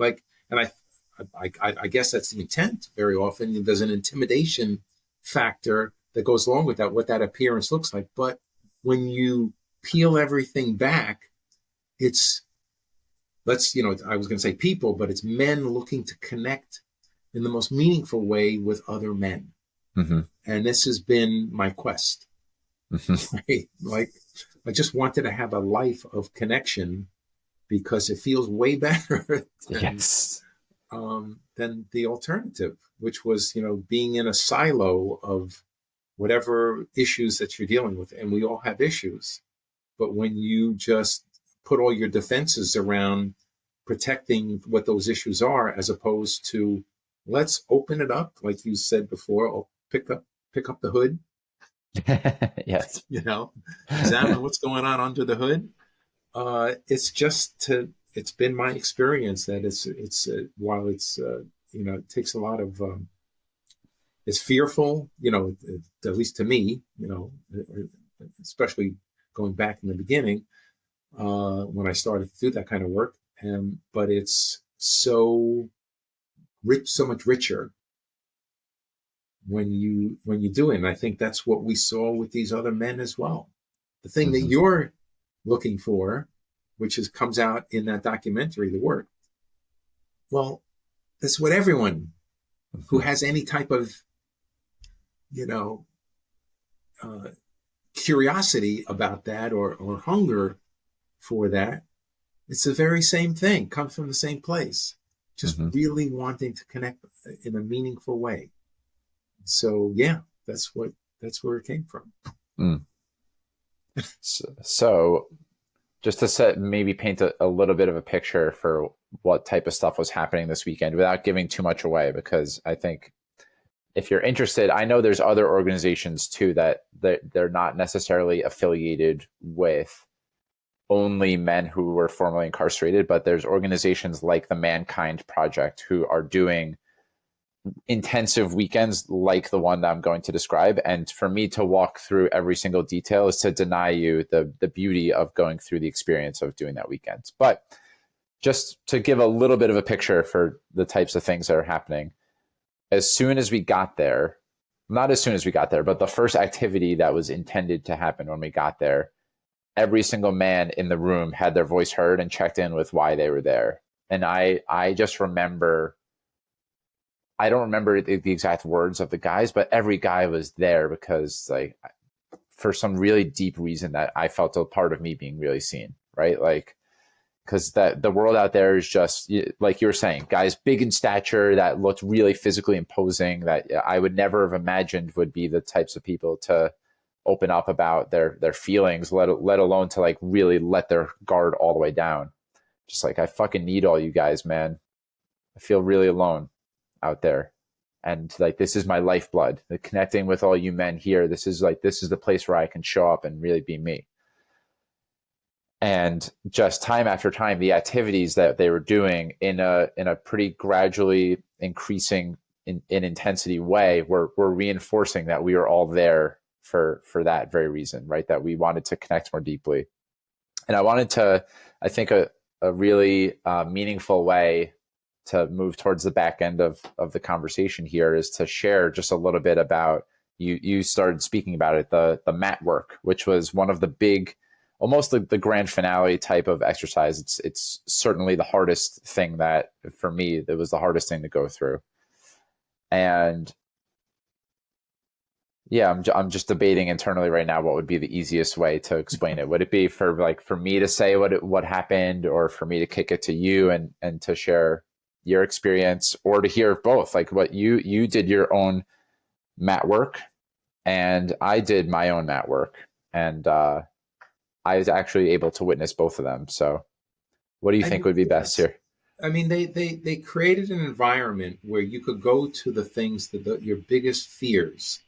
I guess that's the intent. Very often there's an intimidation factor that goes along with that, what that appearance looks like. But when you peel everything back, I was going to say people, but it's men looking to connect in the most meaningful way with other men. Mm-hmm. And this has been my quest. Mm-hmm. Right? Like, I just wanted to have a life of connection, because it feels way better than the alternative, which was, being in a silo of whatever issues that you're dealing with. And we all have issues. But when you just put all your defenses around protecting what those issues are, as opposed to let's open it up, like you said before, I'll pick up the hood. Yes. Examine what's going on under the hood. It's been my experience that it's while it's it takes a lot of it's fearful, at least to me, especially going back in the beginning when I started to do that kind of work. But it's so rich, so much richer when you do it. And I think that's what we saw with these other men as well. The thing mm-hmm. that you're looking for, which comes out in that documentary, The Work. Well, that's what everyone who has any type of, curiosity about that or hunger for that, it's the very same thing, comes from the same place, just mm-hmm. really wanting to connect in a meaningful way. So yeah, that's where it came from. Mm. So just to paint a little bit of a picture for what type of stuff was happening this weekend, without giving too much away, because I think if you're interested, I know there's other organizations too that they're not necessarily affiliated with only men who were formerly incarcerated, but there's organizations like the Mankind Project who are doing intensive weekends like the one that I'm going to describe. And for me to walk through every single detail is to deny you the beauty of going through the experience of doing that weekend. But just to give a little bit of a picture for the types of things that are happening, as soon as we got there, not as soon as we got there, but the first activity that was intended to happen when we got there, every single man in the room had their voice heard and checked in with why they were there. And I just remember, I don't remember the exact words of the guys, but every guy was there because, like, for some really deep reason that I felt a part of me being really seen, right? Like, because that the world out there is just like you were saying, guys big in stature that looked really physically imposing that I would never have imagined would be the types of people to open up about their feelings, let alone to like really let their guard all the way down. Just like, I fucking need all you guys, man. I feel really alone out there. And like, this is my lifeblood. The connecting with all you men here. This is the place where I can show up and really be me. And just time after time, the activities that they were doing in a pretty gradually increasing in intensity way were reinforcing that we were all there for that very reason, right? That we wanted to connect more deeply. And I think a really meaningful way to move towards the back end of the conversation here is to share just a little bit about, you started speaking about it, the mat work, which was one of the big, almost the grand finale type of exercise. It's certainly the hardest thing that, for me, it was the hardest thing to go through. And yeah, I'm just debating internally right now what would be the easiest way to explain it. Would it be for me to say what happened, or for me to kick it to you and to share your experience, or to hear both? Like, what you did your own mat work and I did my own mat work, and I was actually able to witness both of them. So what do you think would be best here? I mean, they created an environment where you could go to the things your biggest fears,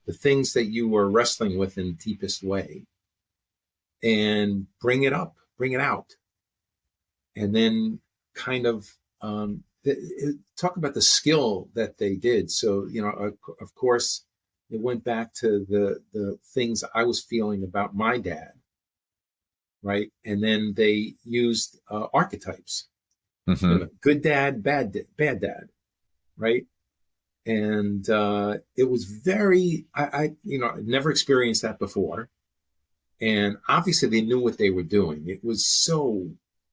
the things that you were wrestling with in the deepest way, and bring it up, bring it out, and then kind of talk about the skill that they did. So, of course, it went back to the things I was feeling about my dad, right? And then they used archetypes, Mm-hmm. Good dad, bad dad, right? And it was very, I'd never experienced that before. And obviously they knew what they were doing. It was so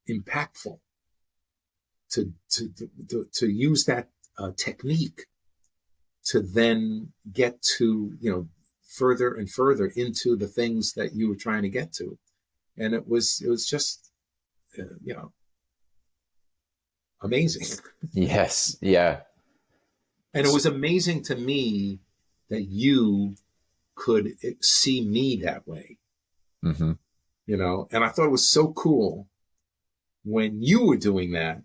impactful to use that technique to then get to, further and further into the things that you were trying to get to. And it was just, amazing. Yes. Yeah. And it was amazing to me that you could see me that way, Mm-hmm. and I thought it was so cool when you were doing that,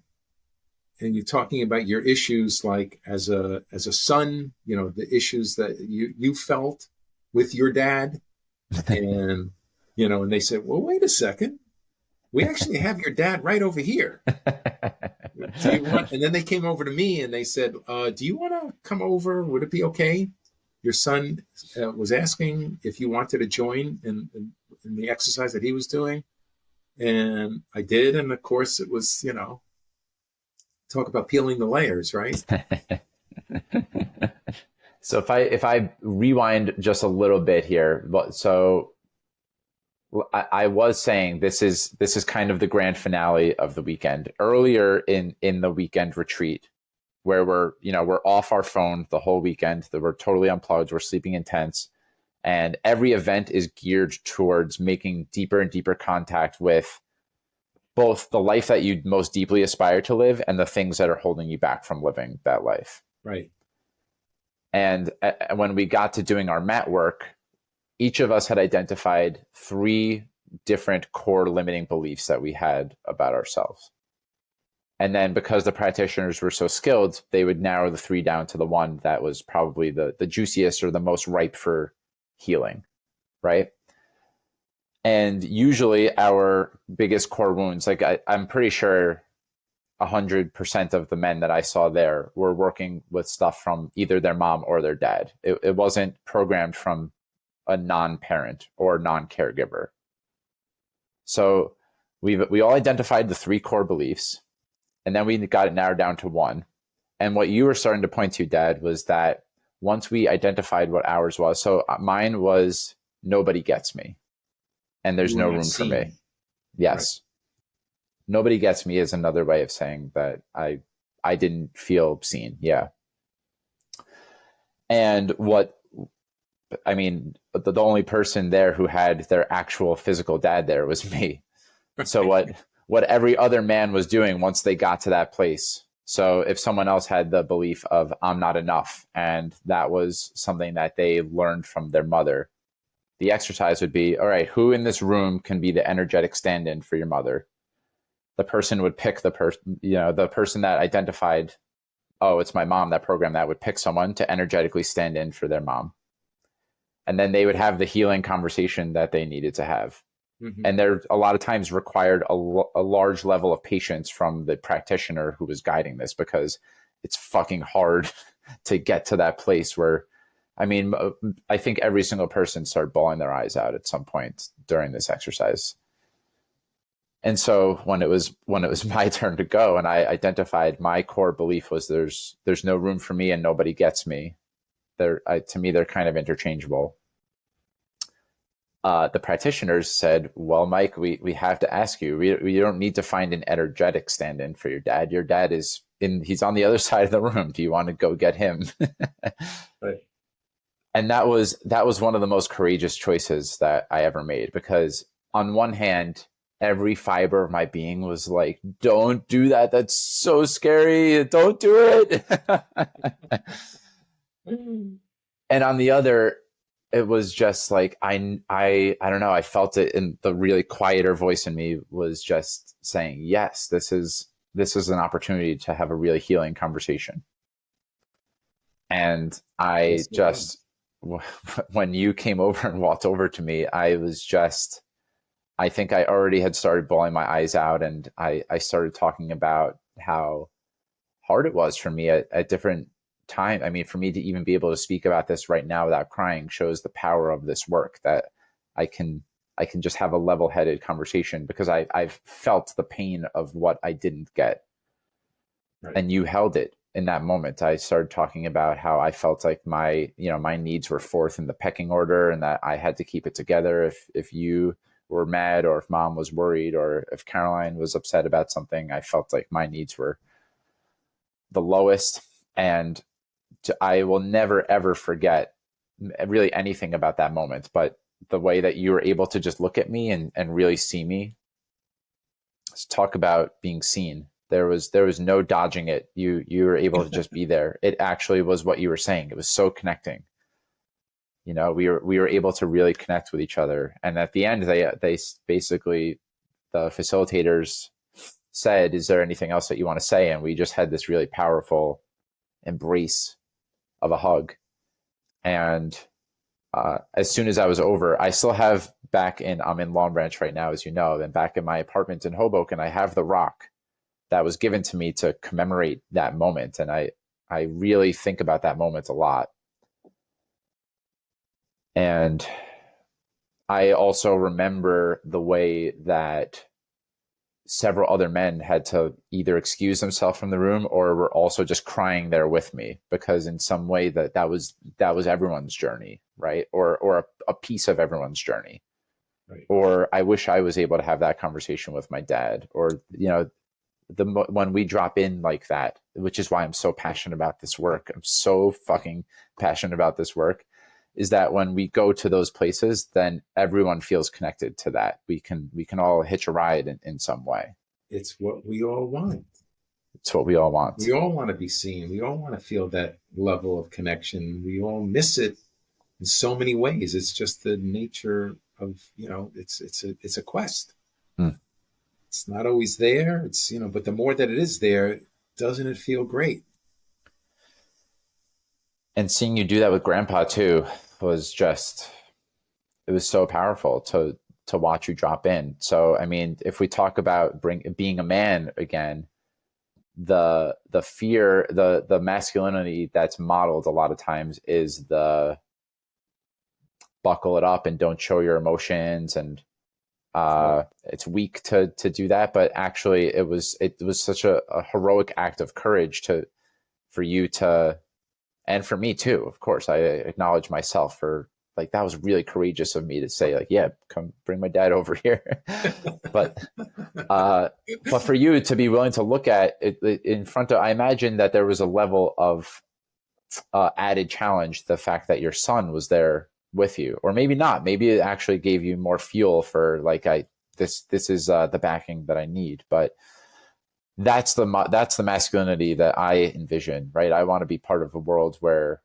and you're talking about your issues, like as a son, the issues that you felt with your dad, and and they said, well, wait a second, we actually have your dad right over here. Do you want? And then they came over to me and they said, do you want to come over? Would it be okay? Your son was asking if you wanted to join in the exercise that he was doing. And I did. And of course it was, talk about peeling the layers, right? So if I rewind just a little bit here, so I was saying this is kind of the grand finale of the weekend. Earlier in the weekend retreat, where we're off our phone the whole weekend, that we're totally unplugged, we're sleeping in tents, and every event is geared towards making deeper and deeper contact with both the life that you most deeply aspire to live and the things that are holding you back from living that life. Right. And when we got to doing our mat work, each of us had identified 3 different core limiting beliefs that we had about ourselves. And then because the practitioners were so skilled, they would narrow the 3 down to the one that was probably the juiciest or the most ripe for healing, right? And usually our biggest core wounds, like I'm pretty sure 100% of the men that I saw there were working with stuff from either their mom or their dad. It wasn't programmed from a non-parent or non-caregiver. So we all identified the 3 core beliefs, and then we got it narrowed down to 1. And what you were starting to point to, Dad, was that once we identified what ours was, so mine was nobody gets me, and there's You were no not room for me. seen. Right. Yes. Nobody gets me is another way of saying that I didn't feel seen. Yeah. And the only person there who had their actual physical dad there was me. So what every other man was doing once they got to that place. So if someone else had the belief of I'm not enough, and that was something that they learned from their mother, the exercise would be, all right, who in this room can be the energetic stand-in for your mother? The person would pick the person that identified, oh, it's my mom, that program that would pick someone to energetically stand in for their mom. And then they would have the healing conversation that they needed to have. Mm-hmm. And there a lot of times required a large level of patience from the practitioner who was guiding this, because it's fucking hard to get to that place where, I think every single person started bawling their eyes out at some point during this exercise. And so when it was my turn to go, and I identified my core belief was there's no room for me and nobody gets me. To me, they're kind of interchangeable. The practitioners said, well, Mike, we have to ask you, we don't need to find an energetic stand-in for your dad. Your dad he's on the other side of the room. Do you want to go get him? Right. And that was one of the most courageous choices that I ever made, because on one hand, every fiber of my being was like, don't do that. That's so scary. Don't do it. And on the other, it was just like, I don't know. I felt it in the really quieter voice in me was just saying, yes, this is an opportunity to have a really healing conversation. And when you came over and walked over to me, I think I already had started bawling my eyes out, and I started talking about how hard it was for me at different times. For me to even be able to speak about this right now without crying shows the power of this work, that I can just have a level-headed conversation, because I've felt the pain of what I didn't get. Right. And you held it in that moment. I started talking about how I felt like my needs were 4th in the pecking order, and that I had to keep it together. If you were mad, or if Mom was worried, or if Caroline was upset about something, I felt like my needs were the lowest. And I will never, ever forget really anything about that moment, but the way that you were able to just look at me and really see me. Let's talk about being seen. There was no dodging it. You were able to just be there. It actually was what you were saying. It was so connecting. We were able to really connect with each other. And at the end, they basically, the facilitators said, is there anything else that you want to say? And we just had this really powerful embrace of a hug. And as soon as I was over, I still have I'm in Long Branch right now, as you know, and back in my apartment in Hoboken, I have the rock that was given to me to commemorate that moment. And I really think about that moment a lot. And I also remember the way that several other men had to either excuse themselves from the room or were also just crying there with me, because in some way that was everyone's journey, right? Or a piece of everyone's journey. Right. Or I wish I was able to have that conversation with my dad, or, when we drop in like that, which is why I'm so passionate about this work. I'm so fucking passionate about this work, is that when we go to those places, then everyone feels connected to that. We can all hitch a ride in some way. It's what we all want. It's what we all want. We all want to be seen. We all want to feel that level of connection. We all miss it in so many ways. It's just the nature of, it's a quest. It's not always there. It's, but the more that it is there, doesn't it feel great? And seeing you do that with Grandpa too was it was so powerful to watch you drop in. So, if we talk about being a man again, the fear, the masculinity that's modeled a lot of times is the buckle it up and don't show your emotions, and it's weak to do that. But actually, it was such a heroic act of courage for you to, and for me too. Of course, I acknowledge myself for, like, that was really courageous of me to say, like, yeah, come bring my dad over here. but but for you to be willing to look at it in front of, I imagine that there was a level of added challenge, the fact that your son was there with you, or maybe not. Maybe it actually gave you more fuel for, like, this is the backing that I need. But that's the masculinity that I envision, right? I want to be part of a world where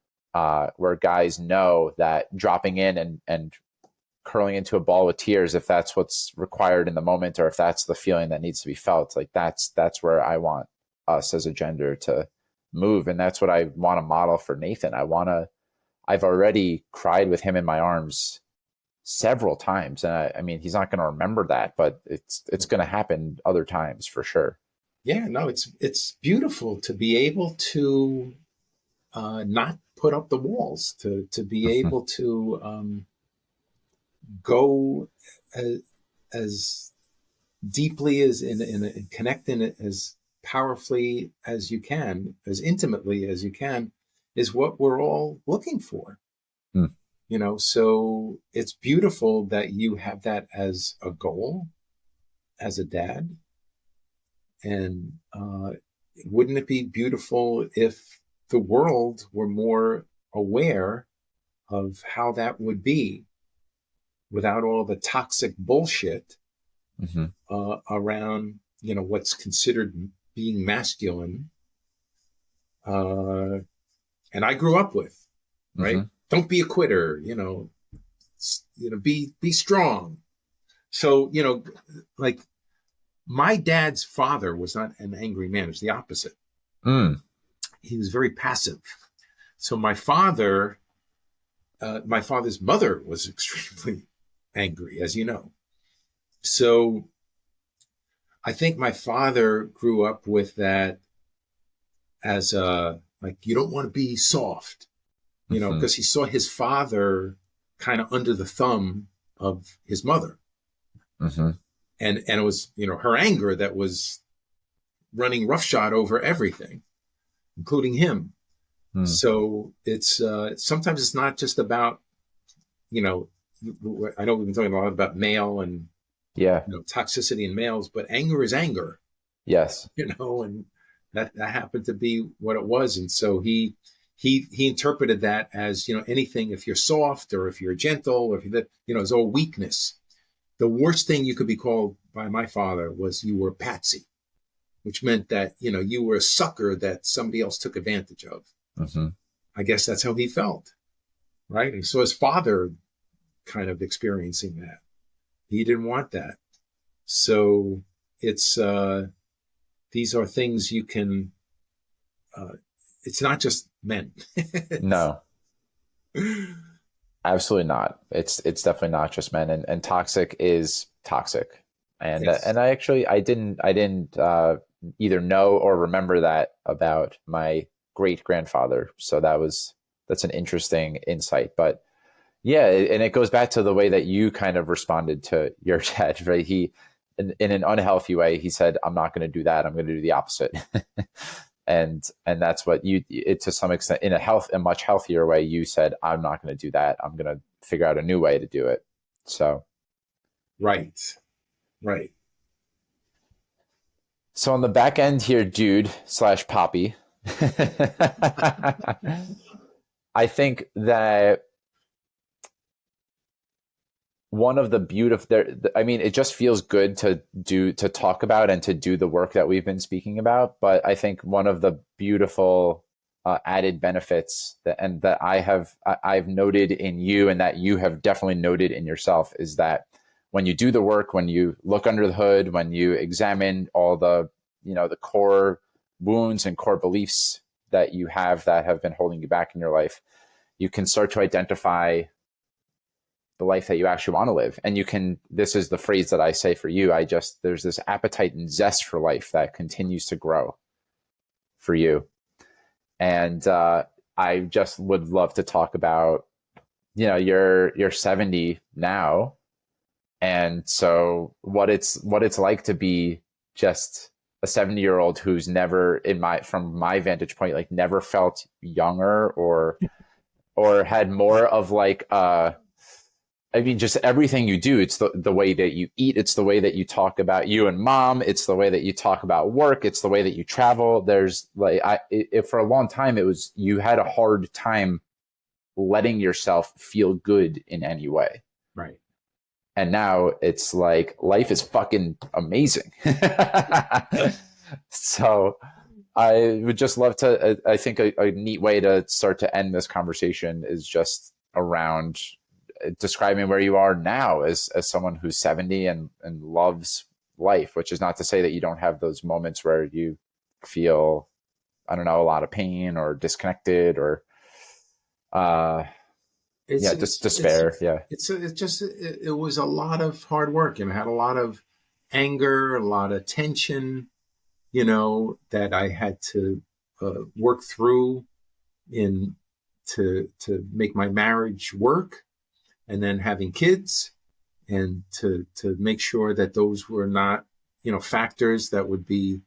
guys know that dropping in and curling into a ball with tears, if that's what's required in the moment, or if that's the feeling that needs to be felt, like that's where I want us as a gender to move. And that's what I want to model for Nathan. I've already cried with him in my arms several times. And I mean, he's not going to remember that, but it's going to happen other times for sure. Yeah, no, it's beautiful to be able to not put up the walls, to be able to go as deeply as in connect in it as powerfully as you can, as intimately as you can, is what we're all looking for. Mm. So it's beautiful that you have that as a goal, as a dad. And wouldn't it be beautiful if the world were more aware of how that would be without all the toxic bullshit around, what's considered being masculine, and I grew up with, right? Don't be a quitter, be strong. So, like, my dad's father was not an angry man. It was the opposite. He was very passive. So my father's mother was extremely angry, as you know. So I think my father grew up with that as like, you don't want to be soft, because he saw his father kind of under the thumb of his mother. And it was, her anger that was running roughshod over everything, including him. So it's sometimes it's not just about, I know we've been talking a lot about male and toxicity in males, but anger is anger. Yes. And that happened to be what it was. And so he interpreted that as, anything, if you're soft or if you're gentle or if you're, it's all weakness. The worst thing you could be called by my father was you were a patsy, which meant that, you were a sucker that somebody else took advantage of. I guess that's how he felt, right? And so his father kind of experiencing that. He didn't want that. So it's, these are things you can, it's not just men. No. Absolutely not. It's definitely not just men, and toxic is toxic. And Yes. And I didn't either know or remember that about my great grandfather. So that's an interesting insight. But yeah, and it goes back to the way that you kind of responded to your dad, right? He, in an unhealthy way, he said, "I'm not going to do that. I'm going to do the opposite." And that's what to some extent, in a much healthier way, you said, "I'm not going to do that. I'm going to figure out a new way to do it." So, right. So on the back end here, dude / Poppy, I think that one of the beautiful, I mean, it just feels good to talk about and to do the work that we've been speaking about. But I think one of the beautiful added benefits that I've noted in you, and that you have definitely noted in yourself, is that when you do the work, when you look under the hood, when you examine all the core wounds and core beliefs that you have that have been holding you back in your life, you can start to identify the life that you actually want to live. And this is the phrase that I say for you, there's this appetite and zest for life that continues to grow. for you. And I just would love to talk about, you're 70 now. And so what it's like to be just a 70-year-old who's never, from my vantage point, like never felt younger or had more of like just everything you do. It's the way that you eat. It's the way that you talk about you and mom. It's the way that you talk about work. It's the way that you travel. There's like, for a long time, you had a hard time letting yourself feel good in any way. Right. And now it's like, life is fucking amazing. So I would just love to, I think a neat way to start to end this conversation is just around describing where you are now as someone who's 70 and loves life, which is not to say that you don't have those moments where you feel, I don't know, a lot of pain or disconnected or, just despair. It was a lot of hard work, and I had a lot of anger, a lot of tension, that I had to work through to make my marriage work, and then having kids, and to make sure that those were not, factors that would be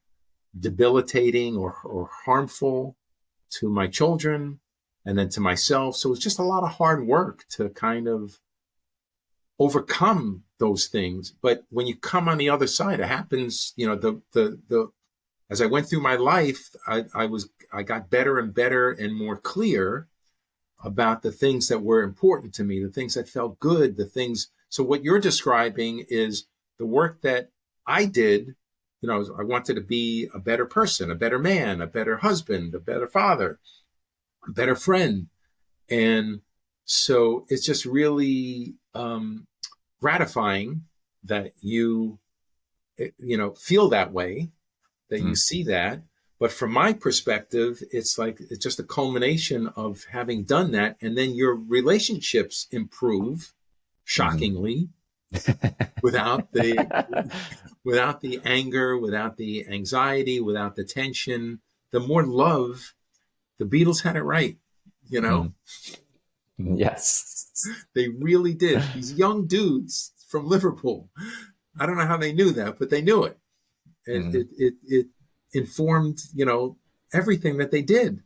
debilitating or harmful to my children and then to myself. So it's just a lot of hard work to kind of overcome those things. But when you come on the other side, it happens, as I went through my life, I got better and better and more clear about the things that were important to me, the things that felt good, the things. So what you're describing is the work that I did. I wanted to be a better person, a better man, a better husband, a better father, a better friend. And so it's just really gratifying that you feel that way, that you see that. But from my perspective, it's just a culmination of having done that. And then your relationships improve, shockingly, without the anger, without the anxiety, without the tension, the more love. The Beatles had it right, Yes. They really did. These young dudes from Liverpool, I don't know how they knew that, but they knew it. And it informed, everything that they did.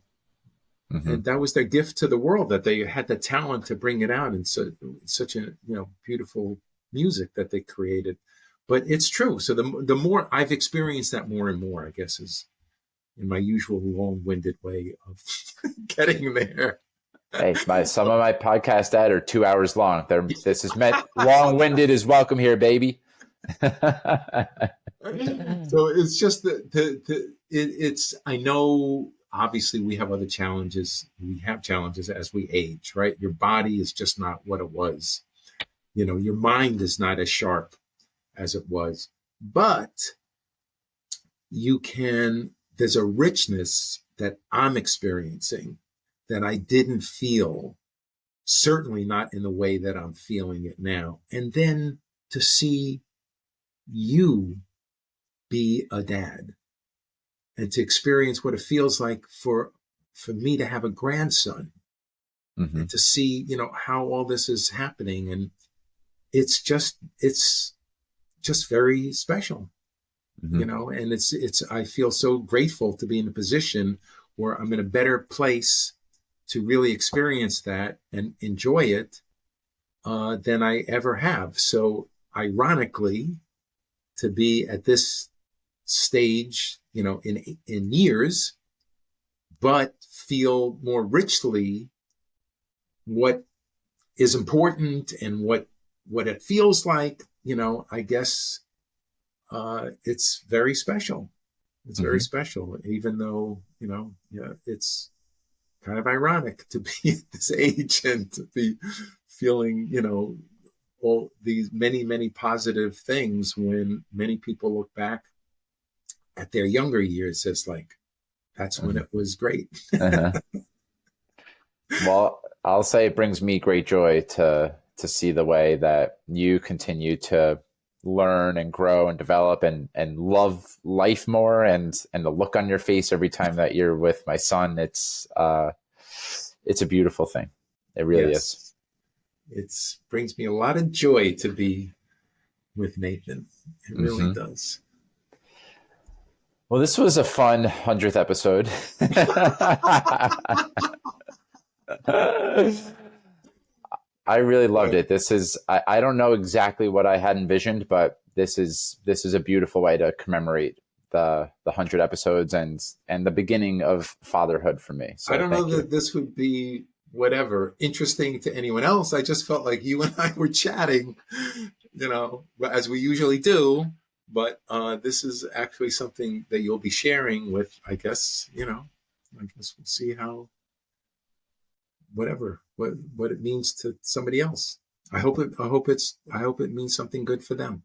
And that was their gift to the world, that they had the talent to bring it out in such a, beautiful music that they created. But it's true. So the more I've experienced that more and more, I guess, is in my usual long-winded way of getting there. Hey, some of my podcasts are 2 hours long. This is meant long-winded is welcome here, baby. So it's just it's. I know, obviously, we have other challenges. We have challenges as we age, right? Your body is just not what it was. Your mind is not as sharp as it was, but there's a richness that I'm experiencing that I didn't feel, certainly not in the way that I'm feeling it now. And then to see you be a dad and to experience what it feels like for me to have a grandson, and to see, how all this is happening. And it's just very special, and I feel so grateful to be in a position where I'm in a better place to really experience that and enjoy it than I ever have. So ironically, to be at this stage, in years, but feel more richly what is important and what it feels like, I guess it's very special. It's very special, even though, it's kind of ironic to be at this age and to be feeling, all these many, many positive things when many people look back at their younger years as like, that's when it was great. Well, I'll say it brings me great joy to see the way that you continue to, learn and grow and develop and love life more, and the look on your face every time that you're with my son, it's a beautiful thing. It really is. Yes. It brings me a lot of joy to be with Nathan. It really Hmm. does. Well, this was a fun 100th episode. I really loved Well, it. I don't know exactly what I had envisioned, but this is a beautiful way to commemorate the 100 episodes and the beginning of fatherhood for me. I So don't know thank you. that this would be whatever interesting to anyone else. I just felt like you and I were chatting, as we usually do. But this is actually something that you'll be sharing with, I guess, I guess we'll see how, whatever, what it means to somebody else. I hope it means something good for them.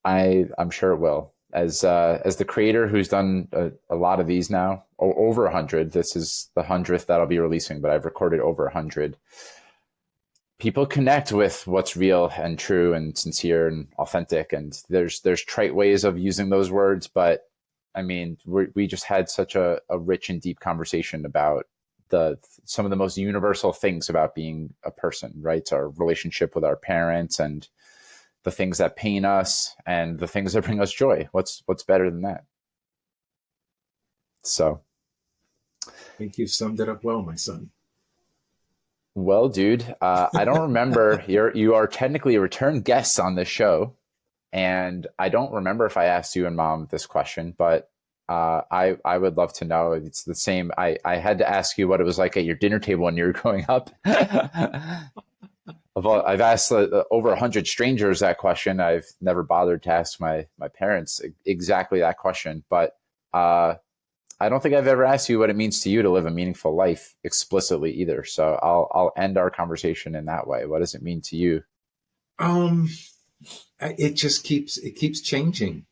I'm sure it will. As the creator who's done a lot of these now, over 100. This is the 100th that I'll be releasing, but I've recorded over 100. People connect with what's real and true and sincere and authentic. And there's trite ways of using those words, but I mean, we just had such a rich and deep conversation about some of the most universal things about being a person, right? Our relationship with our parents and the things that pain us and the things that bring us joy. What's better than that? So, I think you've summed it up well, my son. well, dude, I don't remember. You are technically a return guest on this show, and I don't remember if I asked you and Mom this question, but I would love to know. It's the same. I had to ask you what it was like at your dinner table when you were growing up. I've asked over 100 strangers that question. I've never bothered to ask my parents exactly that question, but I don't think I've ever asked you what it means to you to live a meaningful life explicitly either. So I'll end our conversation in that way. What does it mean to you? Um, it keeps changing.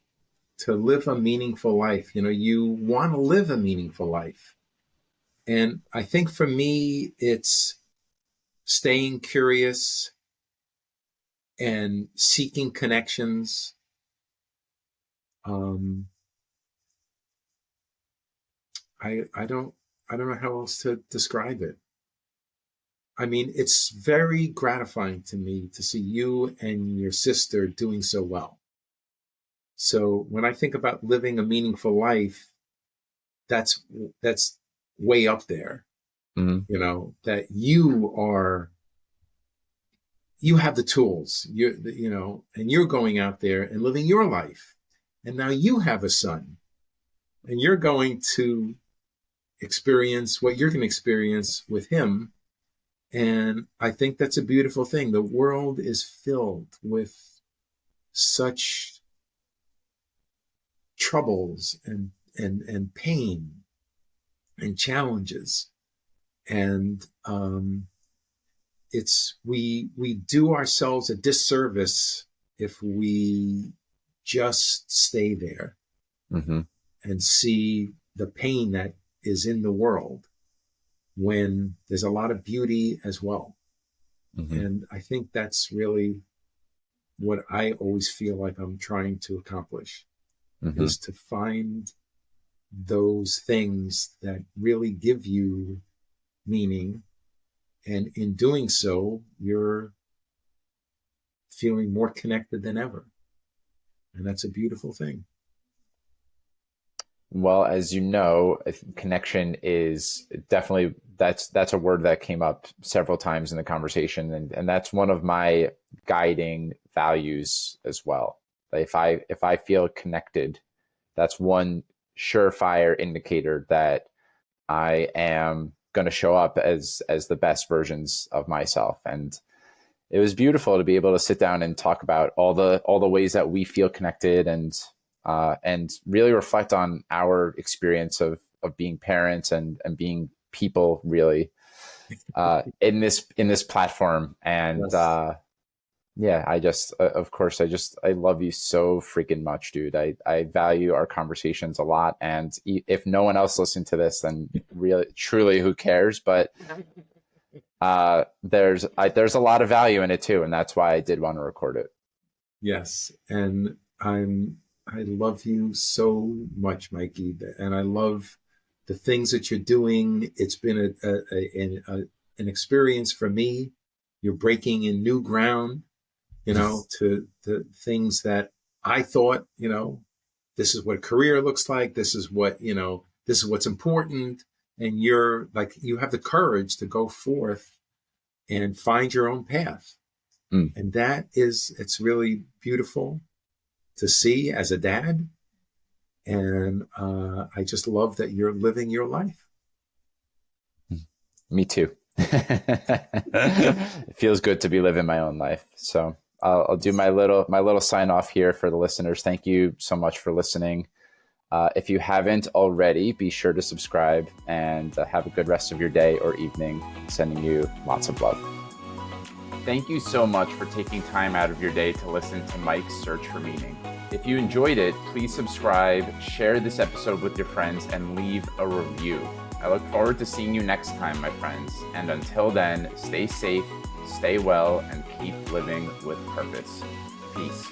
To live a meaningful life, you want to live a meaningful life, and I think for me, it's staying curious and seeking connections. Um, I don't know how else to describe it. I mean, it's very gratifying to me to see you and your sister doing so well. So when I think about living a meaningful life, that's that's way up there. Mm-hmm. That you have the tools, and you're going out there and living your life. And now you have a son, and you're going to experience what you're going to experience with him. And I think that's a beautiful thing. The world is filled with such troubles and pain and challenges. And we do ourselves a disservice if we just stay there Mm-hmm. and see the pain that is in the world when there's a lot of beauty as well. Mm-hmm. And I think that's really what I always feel like I'm trying to accomplish, Mm-hmm. is to find those things that really give you meaning. And in doing so, you're feeling more connected than ever. And that's a beautiful thing. Well, as you know, I think connection is definitely that's a word that came up several times in the conversation, and that's one of my guiding values as well. If I feel connected, that's one surefire indicator that I am going to show up as the best versions of myself. And it was beautiful to be able to sit down and talk about all the ways that we feel connected, and really reflect on our experience of being parents and being people really in this platform. And Yes. yeah, I just of course I love you so freaking much, dude. I value our conversations a lot, and if no one else listened to this, then really truly who cares? But there's a lot of value in it too, and that's why I did want to record it. Yes. And I love you so much, Mikey. And I love the things that you're doing. It's been an experience for me. You're breaking in new ground, to the things that I thought, this is what career looks like. This is what's important. And you're like, you have the courage to go forth and find your own path. Mm. And it's really beautiful to see as a dad. And I just love that you're living your life. Me too. It feels good to be living my own life. So I'll do my little sign off here for the listeners. Thank you so much for listening. If you haven't already, be sure to subscribe and have a good rest of your day or evening. Sending you lots of love. Thank you so much for taking time out of your day to listen to Mike's Search for Meaning. If you enjoyed it, please subscribe, share this episode with your friends, and leave a review. I look forward to seeing you next time, my friends. And until then, stay safe, stay well, and keep living with purpose. Peace.